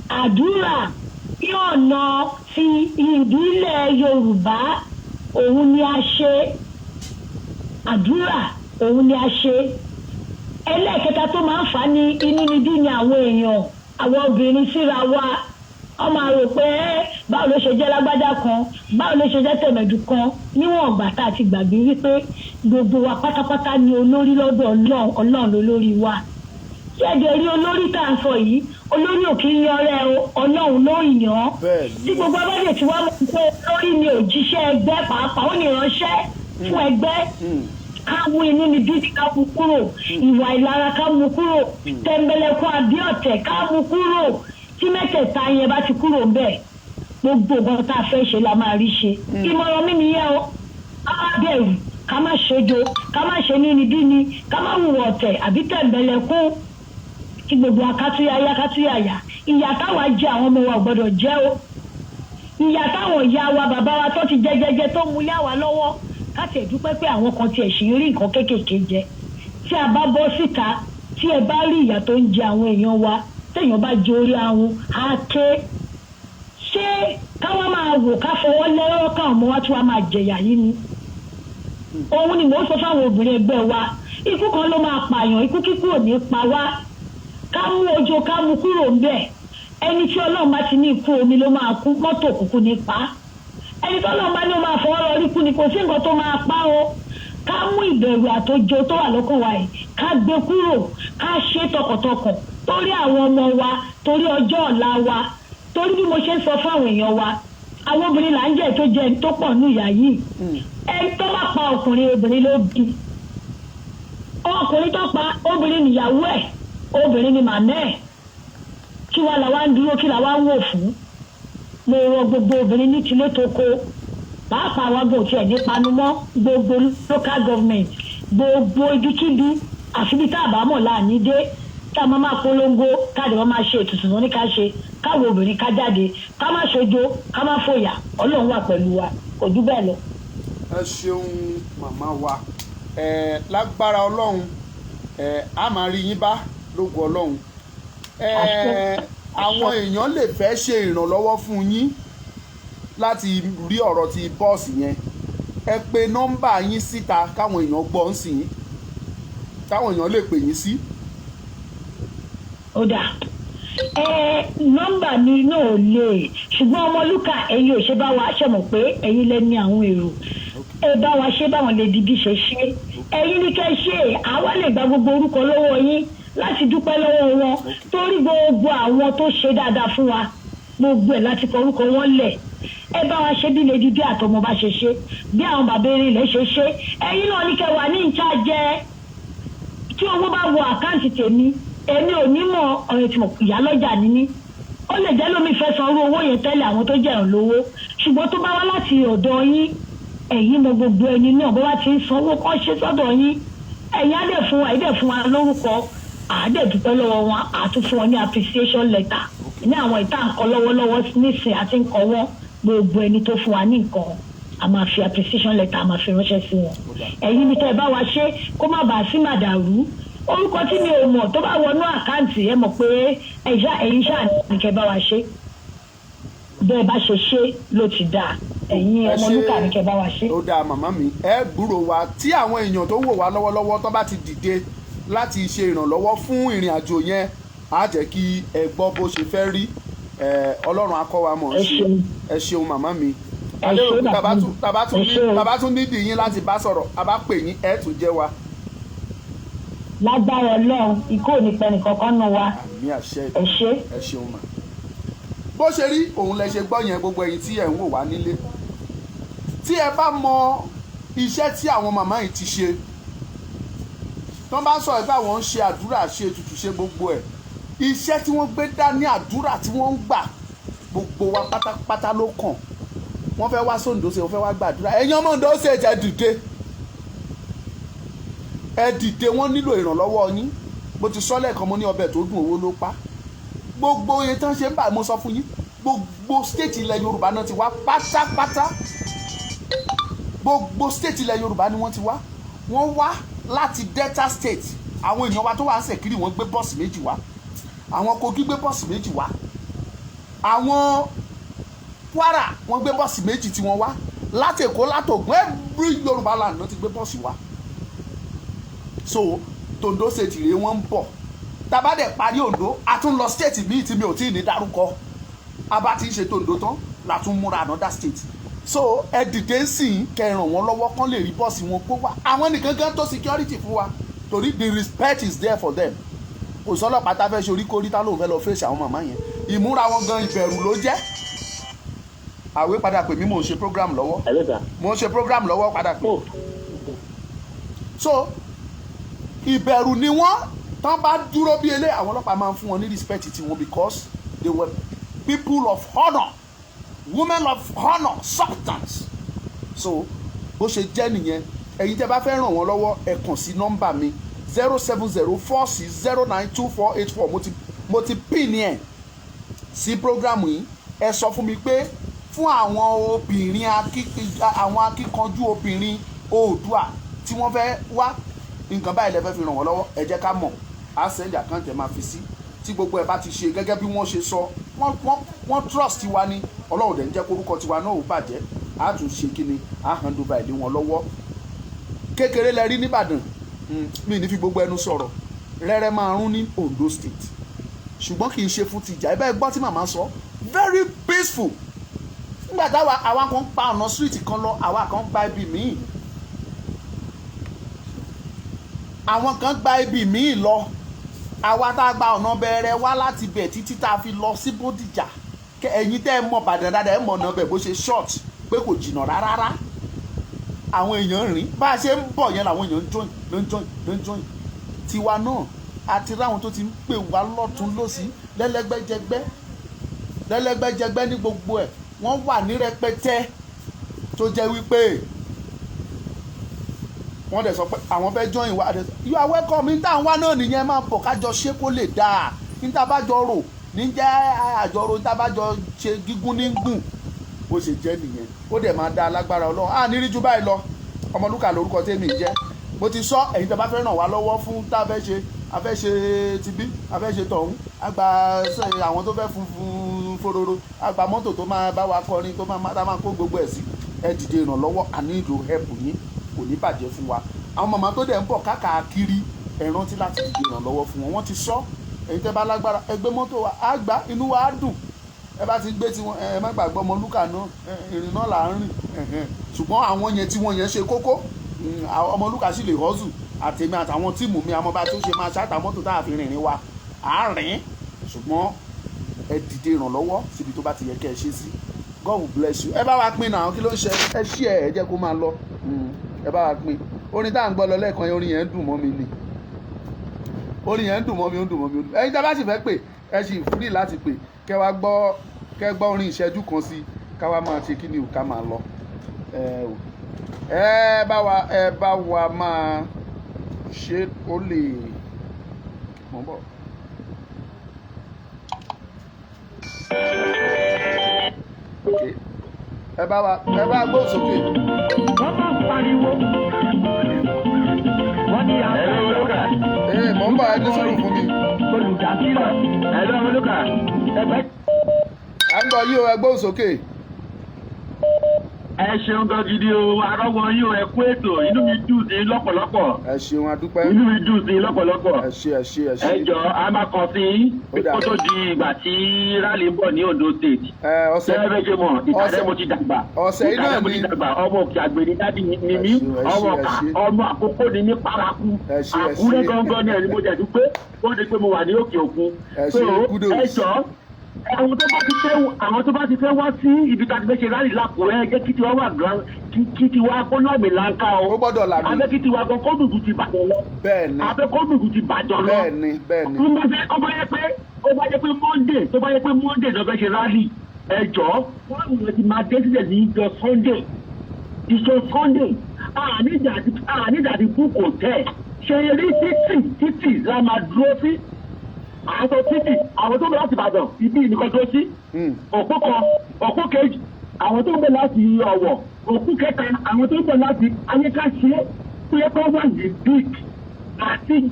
Àdúrà ní ọ̀nà ti ìbílẹ̀ Yorùbá òun ni a ṣe. Àdúrà òun ni a ṣe. Ẹlẹ́ẹ̀kẹta tó máa ń fà á ní inúnibí ni àwọn èèyàn, àwọn obìnrin síra wa. Wọ́n máa rò pé báwo ló ṣe jẹ́ lágbájá kan, báwo ló ṣe jẹ́ tẹ̀mẹ̀dù kan, níwọ̀n ìgbà tá a ti gbàgbé wípé gbogbo wa pátápátá ni olórí lọ́dọ̀ Ọlọ́run lólórí wa. Tí ẹ̀jẹ̀ rí olórí tá à ń sọ yìí, olórí ò kì í yan ọ̀rẹ́ Ọlọ́run ló yàn. Tí gbogbo abájẹ́ tí wàá mọ̀ pé olórí ni òjíṣẹ́ ẹgbẹ́ pàápàá, ó ní ìránṣẹ́ fún ẹgbẹ́. Ká mú inú ni bí ká mú kúrò, ìwà ìlara ká mú kúrò, tẹ̀mbẹ̀lẹ̀kun àbí ọ̀tẹ̀ ká mú kúrò. Tí mẹ́tẹ̀ẹ̀ta yẹn bá ti kúrò ńbẹ̀, gbogbo nǹkan tá a fẹ́ ṣe la máa rí ṣe. Ìmọ̀ràn mi nìyẹn o, ká má bẹ̀rù, ká má ṣojo, ká má ṣe níni ká má hùwà ọ̀tẹ̀ àbí tẹ̀mbẹ̀lẹ̀kun. Kí gbogbo akátúyàyà, ìyà táwa jẹ àwọn ọmọ wa ò gbọdọ̀ jẹ o. Ìyà táwọn ìyá wa bàbá wa tó ti jẹjẹjẹ tó mú yá wa lọ́wọ́, ká tiẹ̀ dúpẹ́ pé àwọn kan tiẹ̀ ṣì ń rí nǹkan kéékèèké jẹ. Tí a bá bọ́ síta, tí ẹ bá rí ìyà tó ń jẹ àwọn èèyàn wa, téèyàn bá jẹ orí ahun á ké. Ṣé káwọn máa wò ká fọwọ́ lẹ́rọ́ káwọn ọmọ wa tí wàá máa jẹ̀yà yìí ni? Òun ni mò ń sọ fáwọn obìnrin ẹgbẹ́ wa, ikú kan ló máa pààyàn, ikú kíkú ò ní pa wá. Ká mú ojo ká mú kúrò ńbẹ̀. Ẹni tí Ọlọ́run bá ti ní ikú omi ló máa kú, mọ́tò kúkú ní pa. Ẹni tí Ọlọ́run bá ní ó máa fọwọ́ lọ rí kú ni kò sí nǹkan tó máa pa o. Ká mú ìbẹ̀rù àtòjò tó wà lọ́kàn wa yìí, ká gbé kúrò, ká ṣe tọkàntọkàn torí àwọn ọmọ wa, torí ọjọ́ ọ̀la wa, torí bí mo ṣe ń sọ fún àwọn èèyàn wa, àwọn obìnrin là ń jẹ́ tó jẹ́ tó pọ̀ ní ìyá yìí. Ẹni tó bá pa ọkùnrin, obìnrin ló bí. Ọkùnrin tó pa obìnrin nìyàwó ẹ̀, obìnrin ni màmá ẹ̀. Kí wá la wá ń dúró, kí la wá ń wò fún? Mo rọ gbogbo obìnrin ní tilé tó kó, pàápàá wa gbòòtì ẹ̀ ní panumọ́, gbogbo local government, gbogbo ibikíbi àfi tá a bá mọ̀ láàní dé, tá a máa polongo, káàdì wọn máa ṣe ètùtù wọn ní ká ṣe, káwọ obìnrin ká jáde, ká má ṣojo, ká má fòyà, Ọlọ́run wà pẹ̀lú wa, kò jù bẹ́ẹ̀ lọ. Ẹ ṣeun màmá wa, lágbára Ọlọ́run a máa rí yín bá lógo Ọlọ́run. Àwọn èèyàn lè fẹ́ ṣe ìrànlọ́wọ́ fún yín láti rí ọ̀rọ̀ ti bọ́ọ̀sì yẹn. Ẹ pe nọ́mbà yín síta káwọn èèyàn gbọ́ ń sìn yín, káwọn èèyàn lè pè yín sí. Ó dà, nọ́mbà mi náà lè, ṣùgbọ́n Ọmọlúkà ẹ̀yin ò ṣe bá wa ṣe mọ̀ pé ẹ̀yin lẹ ní àwọn èrò. Ẹ bá wa ṣe báwọn lè di bí ṣe ṣe. Ẹ̀yin ní kẹ́ ṣe, àwa lè gba gbogbo orúkọ lọ́wọ́ yín láti dúpẹ́ lọ́wọ́ wọn torí gbogbo àwọn tó ṣe dáadáa fún wa, gbogbo ẹ̀ láti kọ orúkọ wọn lẹ̀. Ẹ bá wa ṣe bí lè di bí àtọmọ bá ṣe ṣe, bí àwọn bàbá eré ilẹ̀ ṣe ṣe. Ẹ̀yin náà ní kẹ́ wà ní ìchájẹ. Tí owó bá wọ àkáǹtì tèmi, èmi ò ní mọ̀ ọ̀rẹ́ tí mo ìyá lọ́jà ní ní. Ó lè jẹ́ lómi fẹ́ san owó yẹn tẹ́lẹ̀ àwọn tó jẹ́ ìrànlọ́wọ́, ṣùgbọ́n tó bá wá láti ọ̀dọ̀ yín, ẹ̀yin mọ gbogbo ẹni náà bó bá ti ń sanwó kọ́ ṣe sọ́dọ̀ yín. Ẹ̀yin á dẹ̀ fún wa lórúkọ, àádẹ́ dúpẹ́ lọ́wọ́ wọn, àtún fún wọn ní appreciation letter. Ní àwọn ìta nǹkan lọ́wọ́lọ́wọ́ nísìnyí àti nǹkan wọn, gbogbo ẹni tó fún wa ní nǹkan, a máa fi appreciation letter a máa fi ránṣẹ́ sí wọn. Ẹ̀yin ní tẹ́ ẹ bá wa ṣe kó má bàa sí màdàrú. Orúkọ tí mi ò mọ̀ tó bá wọnú àkáǹtì ẹ mọ̀ pé ẹ̀yin ṣáà ní kẹ́ bá wa ṣe. Bẹ́ẹ̀ bá ṣe ṣe ló ti dáa. Ẹ̀yin Ọmọlúkà ní kẹ́ bá wa ṣe. Ó dáa màmá mi, ẹ gbúrò wa tí àwọn èèyàn tó wò wá lọ́wọ́lọ́wọ́ tó bá ti dìde láti ṣe ìrànlọ́wọ́ fún ìrìn àjò yẹn, á jẹ́ kí ẹ gbọ́ bó ṣe fẹ́ rí. Ọlọ́run á kọ́ wa mọ̀ ẹ ṣeun màmá mi adéròkú tàbá tún nídìí yín láti bá sọ̀rọ̀ a bá pè yín ẹ̀ tún jẹ́ wa. lágbára Ọlọ́run ikú ò ní pẹ́ nìkankan nù wa. àmì àṣẹ ẹ ṣeun mà. bó ṣe rí òun lẹ ṣe gbọ́ yẹn gbogbo ẹ̀yin tí ẹ̀ ń wò wá nílé tí ẹ bá mọ iṣẹ́ tí àwọn màmá yìí ti ṣe tí wọ́n bá sọ ẹ̀ báwọn ń ṣe àdúrà ṣe ètùtù ṣe gbogbo ẹ̀ iṣẹ́ tí wọ́n gbé dání àdúrà tí wọ́n ń gbà gbogbo wa pátápátá ló kàn wọ́n fẹ́ wá sóńdó ṣe wọ́n fẹ́ wá gbàdúrà ẹ̀yin ọmọ Oǹdó ṣe ẹ dìde wọ́n nílò ìrànlọ́wọ́ yín mo ti sọ lẹ́ẹ̀kan mo ní ọbẹ̀ tó dùn owó ló pa gbogbo oye tán ṣe ń bà mo sọ fún yín gbogbo stéètì ilẹ̀ Yorùbá náà ti wá pátápátá gbogbo stéètì ilẹ̀ Yorùbá ni wọ́n ti wá wọ́n wá láti Delta State àwọn èèyàn wa tó wà ń Ṣẹ̀kírì wọ́n gbé bọ́ọ̀sì méjì wá àwọn Kogi gbé bọ́ọ̀sì méjì wá àwọn Kwara wọ́n gbé bọ́ọ̀sì méjì tí wọ́n wá láti Èkó látògùn every Yorùbá land ló ti gbé bọ́ọ̀sì wá so tòǹdó state rèé wọ́n ń bọ̀ tábà dẹ̀ parí Oǹdó a tún lọ state míì tí mi ò tí ì ní dárúkọ a bá ti ń ṣe tòǹdó tán la tún múra another state so ẹ dìde sí i kẹ́ ràn wọ́n lọ́wọ́ kán lè rí bọ́ọ̀sì wọn kó wá àwọn nìkan gan tó security fún wa torí the respect is there for them kò sọ́lọ́pàá tá fẹ́ ṣe oríkórí tá lóun fẹ́ lọ fèsì àwọn màmá yẹn ìmúra wọn gan ìbẹ̀rù ló jẹ́ àwé padà pè mí mò ń ṣe program lọ́wọ́ padà pè so ìbẹ̀rù ni wọ́n tán bá dúró bí elé àwọn ọlọ́pàá máa ń fún wọn ní respect tiwọn because they were people of honour women of honour substance so bó ṣe jẹ́ nìyẹn ẹ̀yin tẹ́ bá fẹ́ ràn wọ́n lọ́wọ́ ẹ kàn sí nọ́mbà mi 07046092484 mo ti pin ẹ̀ sí program yìí ẹ sọ fún mi pé fún àwọn obìnrin àwọn akíkanjú obìnrin Oòduà tí wọ́n fẹ́ wá nǹkan báyìí lẹ fẹ́ fi ràn wọ́n lọ́wọ́ ẹ jẹ́ ká mọ̀ á send account ẹ máa fi sí tí gbogbo ẹ bá ti ṣe gẹ́gẹ́ bí wọ́n ṣe sọ wọ́n trust wa ni Ọlọ́run dẹ̀ ń jẹ́ kórúkọ tiwa náà ò bàjẹ́ á tún ṣe kíni á hand over ilé wọn lọ́wọ́ kékeré lẹ rí nìbàdàn mi ní fi gbogbo ẹnu sọ̀rọ̀ rẹ́rẹ́ máa rún ní Ondo State ṣùgbọ́n kì í ṣe fún tìjà ẹ bẹ́ẹ̀ gbọ́ tí màmá sọ very peaceful nígbà táwa àwa kan pa ọ̀nà street kan lọ àwa kan gba ibi míì àwọn kan gba ibi míì lọ àwa tá a gba ọ̀nà bẹ̀rẹ̀ wá láti bẹ̀ títí tá a fi lọ sí Bódìjà ẹ̀yin tẹ́ ẹ mọ̀ Ìbàdàn dáadáa ẹ mọ̀ ọ̀nà bẹ̀ bó ṣe short pé kò jìnnà rárá àwọn èèyàn rìn bá a ṣe ń bọ̀ yẹn làwọn èèyàn ń join tiwa náà àti ráwọn tó ti ń pè wá lọ́tún lọ́sí lẹ́lẹ́gbẹ́jẹgbẹ́ ní gbogbo ẹ̀ wọ́n wà ní rẹpẹtẹ tó jẹ́ wípé wọ́n dẹ̀ sọ pé àwọn fẹ́ join wa you are welcome ní táwọn wá náà nìyẹn máa bọ̀ kájọ ṣe kó lè dáa ní tá a bá jọ rò ní jẹ́ àjọrò ní tá a bá jọ ṣe gígùn ní gùn bó ṣe jẹ́ nìyẹn ó dẹ̀ máa dá alágbára Ọlọ́run ní rí ju báyìí lọ Ọmọlúkà lórúkọ tèmi jẹ́ mo ti sọ ẹ̀yin tó bá fẹ́ ràn wá lọ́wọ́ fún tá a fẹ́ ṣe tibí a fẹ́ ṣe tọ̀hún àgbà àwọn tó fẹ́ funfun fororo àgbà mọ́tò tó máa bá wa kọrin tó máa kó gbogbo ẹ̀ sí ẹ dìde ìrànlọ́wọ́ àní ìlò help yín kò ní bàjẹ́ fún wa àwọn màmá tó dẹ̀ ń bọ̀ káàkiri ẹ rántí láti dìde ìrànlọ́wọ́ fún wọn wọ́n ti sọ ẹ̀yin tẹ́ bá lágbára ẹ gbé mọ́tò wa á gbà inú wa á dùn ẹ bá ti gbé tiwọn ẹ má gbàgbọ́ Ọmọlúkà náà ìrìn náà là ń rìn ṣùgbọ́n àwọn yẹn tí wọ́n yẹn ṣe kókó Ọmọlúkà sì lè hustle àtèmi àtàwọn tíìmù mi àmọ́ bá tó ṣe máa ṣáàtà mọ́tò tá a fi rìnrìn wa à ń rìn ṣùgbọ́n ẹ dìde ìrànlọ́wọ́ síbi tó bá ti yẹ kẹ́ ẹ ṣe sí God will bless you ẹ bá wa pín náà kí ló ń ṣe ẹ ṣí ẹ jẹ́ kó máa lọ ẹ bá wa pín orin tá à ń gbọ́ lọ lẹ́ẹ̀kan yẹn orin yẹn ń dùn mọ́ mi ni orin yẹn ń dùn mọ́ mi ó ń dùn mọ́ mi ẹ̀yin tá a bá sì fẹ́ pè ẹ sì free láti pè kẹ́ gbọ́ orin ìṣẹ́jú kan sí ká wá máa ṣe kí ni ò ká máa lọ ẹ bá wa máa ṣe ó lè mọ̀ bọ̀. ẹ bá gbó sókè. wọ́n máa ń pariwo wọ́n ní àwọn Ọmọlúkà. mọ̀ ń bọ̀ ẹ ní sọ̀rọ̀ fún mi. olùdásílẹ̀ ẹ̀rọ Ọmọlúkà ẹgbẹ́. à ń gbọ́ yí o ẹ gbó sókè. ẹ ṣeun gan gidi o arọ́wọ́ yín o ẹ kú ètò inú mi dùn sí lọ́pọ̀lọpọ̀. ẹ ṣeun adúpẹ́. inú mi dùn sí lọ́pọ̀lọpọ̀. ẹ ṣe. ẹ jọ a máa kàn sí kó tó di ìgbà tí rally ń bọ̀ ní Ondo State. ọ̀sẹ̀ ṣé mọ̀ ìtàdé mo ti dàgbà. ọ̀sẹ̀ iná ni ìtàdé mo ti dàgbà ọmọ òkè àgbèrè dáàdi ni mí ọmọ àkókò ni mí paraku Àkúrẹ́ gangan ni ẹni mo jẹ̀ dúpẹ́ ó di pé mo wà ní òkè òkun. ẹ jọ àwọn tó bá ti fẹ́ wá sí ibi tá a ti fẹ́ ṣe rally lákùrẹ́ jẹ́ kí tiwa wà gan kí tiwa kó náà mi láǹkà o. ó gbọ́dọ̀ lànà. abẹ́ kí tiwa gan kó dùdù ti bàjọ́ lọ. bẹ́ẹ̀ni. abẹ́ kó dùdù ti bàjọ́ lọ. bẹ́ẹ̀ni. ó bá yẹ pé Monday tó bá yẹ pé Monday ló fẹ́ ṣe rally ẹjọ́ wọ́n àwọn ti máa dé sílẹ̀ ní ìjọ Sunday àníjà ti kú kò tẹ̀ ṣe rí títì la máa dúró sí. àwọn títì àwọn tó ń bẹ láti Ìbàdàn ibi nìkan tó sí òpó kan òpó kejì àwọn tó ń bẹ láti Ọ̀wọ̀ òpó kẹta àwọn tó ń bẹ láti ayékáṣe tó yẹ kó wà ní big àtijọ́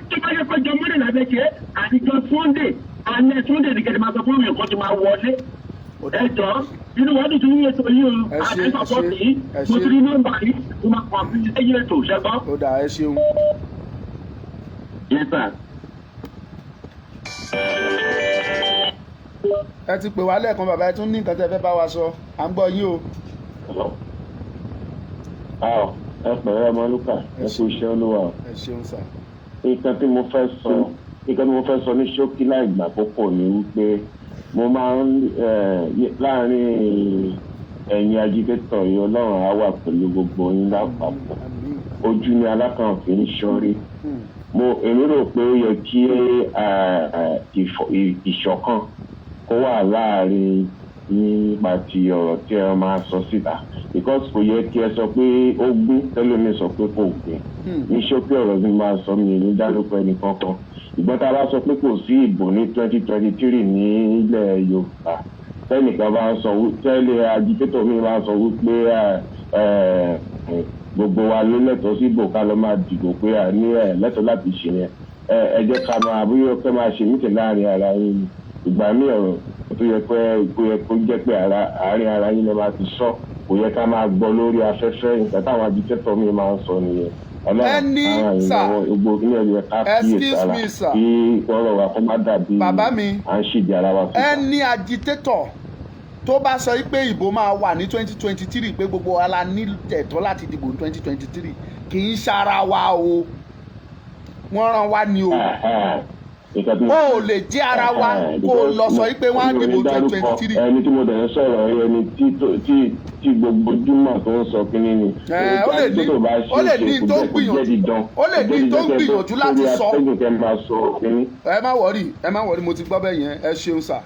tó bá yẹ kó jọ Monday lábẹ́ ṣe àtijọ́ Sunday alẹ́ Sunday nìkẹ́ ti máa sọ fún mi nǹkan ti máa wọlé ẹjọ́ inú wọn dùn tún ní ètò yìí o àtẹ́sọ̀pọ̀ sí mo ti rí nọ́mbà yìí mo máa kọ́ àbí ẹ̀yìn ètò ṣẹ́gbọ́n. ó dà ẹ ṣeun. Yes, sir. ẹ ti pè wá lẹ́ẹ̀kan bàbá ẹ tún ní nǹkan tẹ́ fẹ́ bá wa sọ à ń gbọ́ yín o. ẹ pẹ̀lẹ́ Ọmọlúkà ẹ kú iṣẹ́ Olúwa. ẹ ṣeun sà. nǹkan tí mo fẹ́ sọ ní ṣókí láì gbà púpọ̀ ni wípé mo máa ń láàárín ẹ̀yin ajítétọ̀ yìí Ọlọ́run á wà pẹ̀lú gbogbo yín lápapọ̀ ojú ni alákàn fi ń ṣọ́rí. èmi rò pé ó yẹ kí ìṣọ̀kan kó wà láàárín nípa ti ọ̀rọ̀ tí ẹ máa sọ síta because kò yẹ kí ẹ sọ pé ó gbé tẹ́lómi sọ pé kò gbé ní ṣókí ọ̀rọ̀ tí máa sọ mi ní dárúkọ ẹnì kankan ìgbọ́n tá a bá sọ pé kò sí ìbò ní 2023 ní ilẹ̀ Yorùbá tẹ́nìkan bá ń sọ tẹ́lẹ̀ agitétọ̀ mi máa ń sọ wípé gbogbo wa ló lẹ́tọ̀ọ́ sí ìbò ká lọ máa dìbò pé a ní lẹ́tọ̀ọ́ láti ṣe yẹn ẹ jẹ́ ká máa bóyá kẹ́ máa ṣe mítẹ̀ láàrin ara yín ìgbà míì ọ̀rọ̀ tó yẹ kó jẹ́ pé àárín ara yín lè máa ti sọ kò yẹ ká máa gbọ́ lórí afẹ́fẹ́ nǹkan táwọn agitétọ̀ mi máa ń sọ nìyẹn. ẹni sà excuse me sà kí ọ̀rọ̀ wa kó má dàbí bàbá mi à ń ṣèdí ara wa. ẹni agitétọ̀ tó bá sọ pé ìbò máa wà ní 2023 pé gbogbo wa la ní ẹ̀tọ́ láti dìbò ní 2023 kì í ṣara wa o wọ́n rán wa ni o ó lè jẹ́ ara wa kó lọ sọ pé wọ́n á dìbò 2023. ẹni tí mo dẹ̀ ń sọ̀rọ̀ ẹni tí gbogbo júmọ̀ tó ń sọ kínní ni. ó lè ní tó ń gbìyànjú láti sọ. ẹ má wọrí mo ti gbọ́ bẹ́ẹ̀ yẹn ẹ ṣeun sà.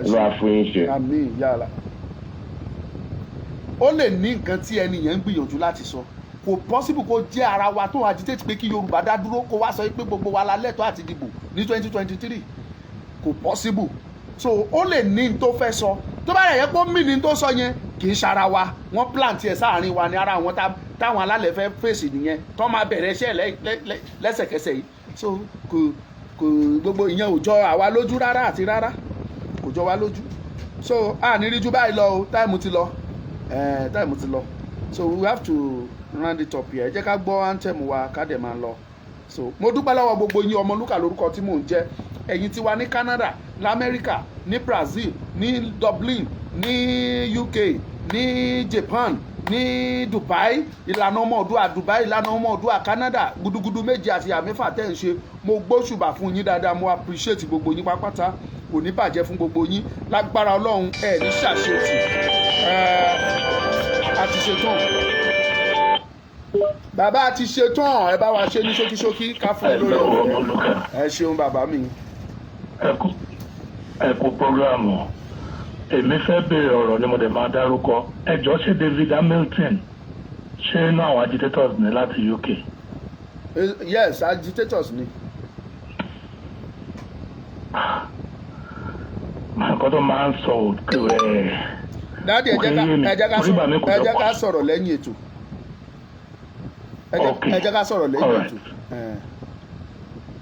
ló wá fún yín ṣe. àmín yàrá. ó lè ní nǹkan tí ẹni yẹn ń gbìyànjú láti sọ kò possible kó jẹ́ ara wa tó agitate pé kí Yorùbá dá dúró kó wá sọ pé gbogbo wa la lẹ́tọ̀ọ́ àti dìbò ní 2023 kò possible so ó lè ní tó fẹ́ sọ tó bá yẹ kó mí ní tó sọ yẹn kì í ṣara wa wọ́n plant ẹ̀ sáàrin wa ní ara àwọn táwọn alálẹ̀ fẹ́ fèsì nìyẹn tó máa bẹ̀rẹ̀ iṣẹ́ lẹ́sẹ̀kẹsẹ̀ yìí so kò gbogbo ìyẹn ò jọ àwa lójú rárá àti rárá kò jọ wa lójú so a ní rí ju báyìí lọ o táìmù ti lọ so we have to round it up here ẹ jẹ́ ká gbọ́ anthem wa ká dẹ̀ máa lọ so mo dúpẹ́ lọ́wọ́ gbogbo yín Ọmọlúkà lórúkọ tí mò ń jẹ́ ẹ̀yin tí wà ní Canada lamẹ́ríkà ní Brazil ní Dublin ní UK ní Japan ní Dubai ìlànà ọmọ Oòduà Dubai ìlànà ọmọ Oòduà Canada gudugudu méje àti àmẹ́fà tẹ̀ ń ṣe mo gbóṣùbà fún yín dáadáa mo appreciate gbogbo yín pápátá kò ní bàjẹ́ fún gbogbo yín lágbára Ọlọ́run ẹ̀ ní ṣàṣetì àti ṣetán bàbá ti ṣetán ẹ bá wa ṣe ní ṣókíṣókí ká fún ẹ lórí ọ̀rẹ́ ẹ ṣeun bàbá mi. ẹ kú programu èmi fẹ́ béèrè ọ̀rọ̀ ni mo dẹ̀ máa dárúkọ ẹjọ́ ṣé David Hamilton ṣé inú àwọn agitators ní láti UK. Yes agitators ni. nǹkan tó máa ń sọ òkè rẹ̀. dáàdi ẹ jẹ́ ká sọ̀rọ̀ lẹ́yìn ètò. ẹ jẹ́ ká sọ̀rọ̀ lẹ́yìn ètò.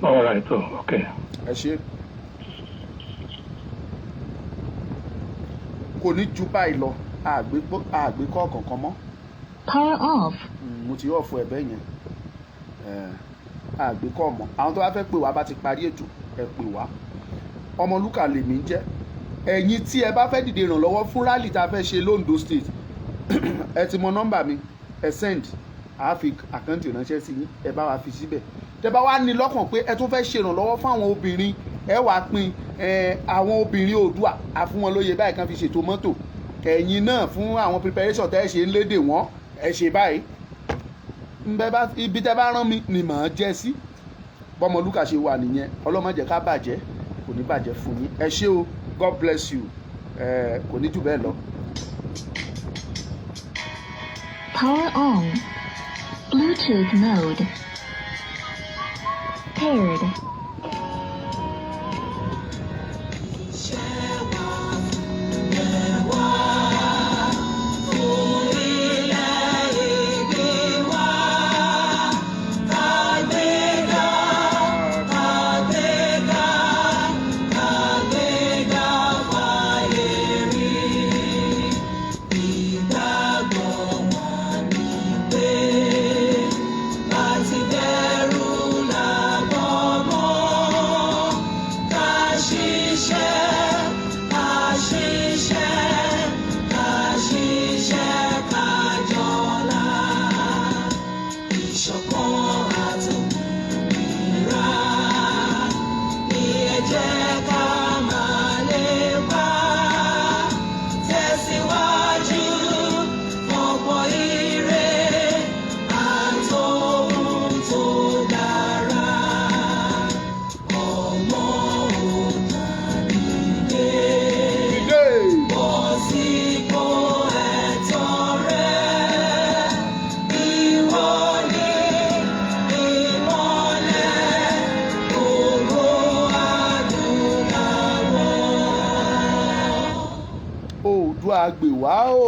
all right okay. ẹ ṣe. kò ní ju báyìí lọ àgbékọ́ kankan mọ́. Power off. Mo ti ọ̀fọ̀ ẹ̀bẹ̀ yẹn àgbékọ́ mọ́. Àwọn tó bá fẹ́ pè wá bá ti parí ètò ẹ pè wá. Ọmọlúkà lèmi jẹ́. Ẹ̀yin tí ẹ bá fẹ́ dìde ìrànlọ́wọ́ fún rally tá a fẹ́ ṣe l'Ondo State ẹ ti mọ nọ́mbà mi ẹ send àáfi àkáǹtì ránṣẹ́ sí yín ẹ bá wa fi síbẹ̀. Tẹ́ bá wá ní lọ́kàn pé ẹ tún fẹ́ ṣe ìrànlọ́wọ́ fún àwọn obìnrin ẹ wàá pín àwọn obìnrin Oòduà a fún wọn lóye báyìí kan fi ṣètò mọ́tò ẹ̀yin náà fún àwọn preparation tẹ́ ẹ ṣe ń lédè wọ́n ẹ ṣe báyìí ibi tẹ́ bá rán mi ni màá jẹ́ sí bọ́mọlúkà ṣe wà nìyẹn Ọlọ́run má jẹ́ ká bàjẹ́ kò ní bàjẹ́ fún yín ẹ ṣé o God bless you kò ní jù bẹ́ẹ̀ lọ. Power on. Bluetooth mode. Paired. Àgbè wá o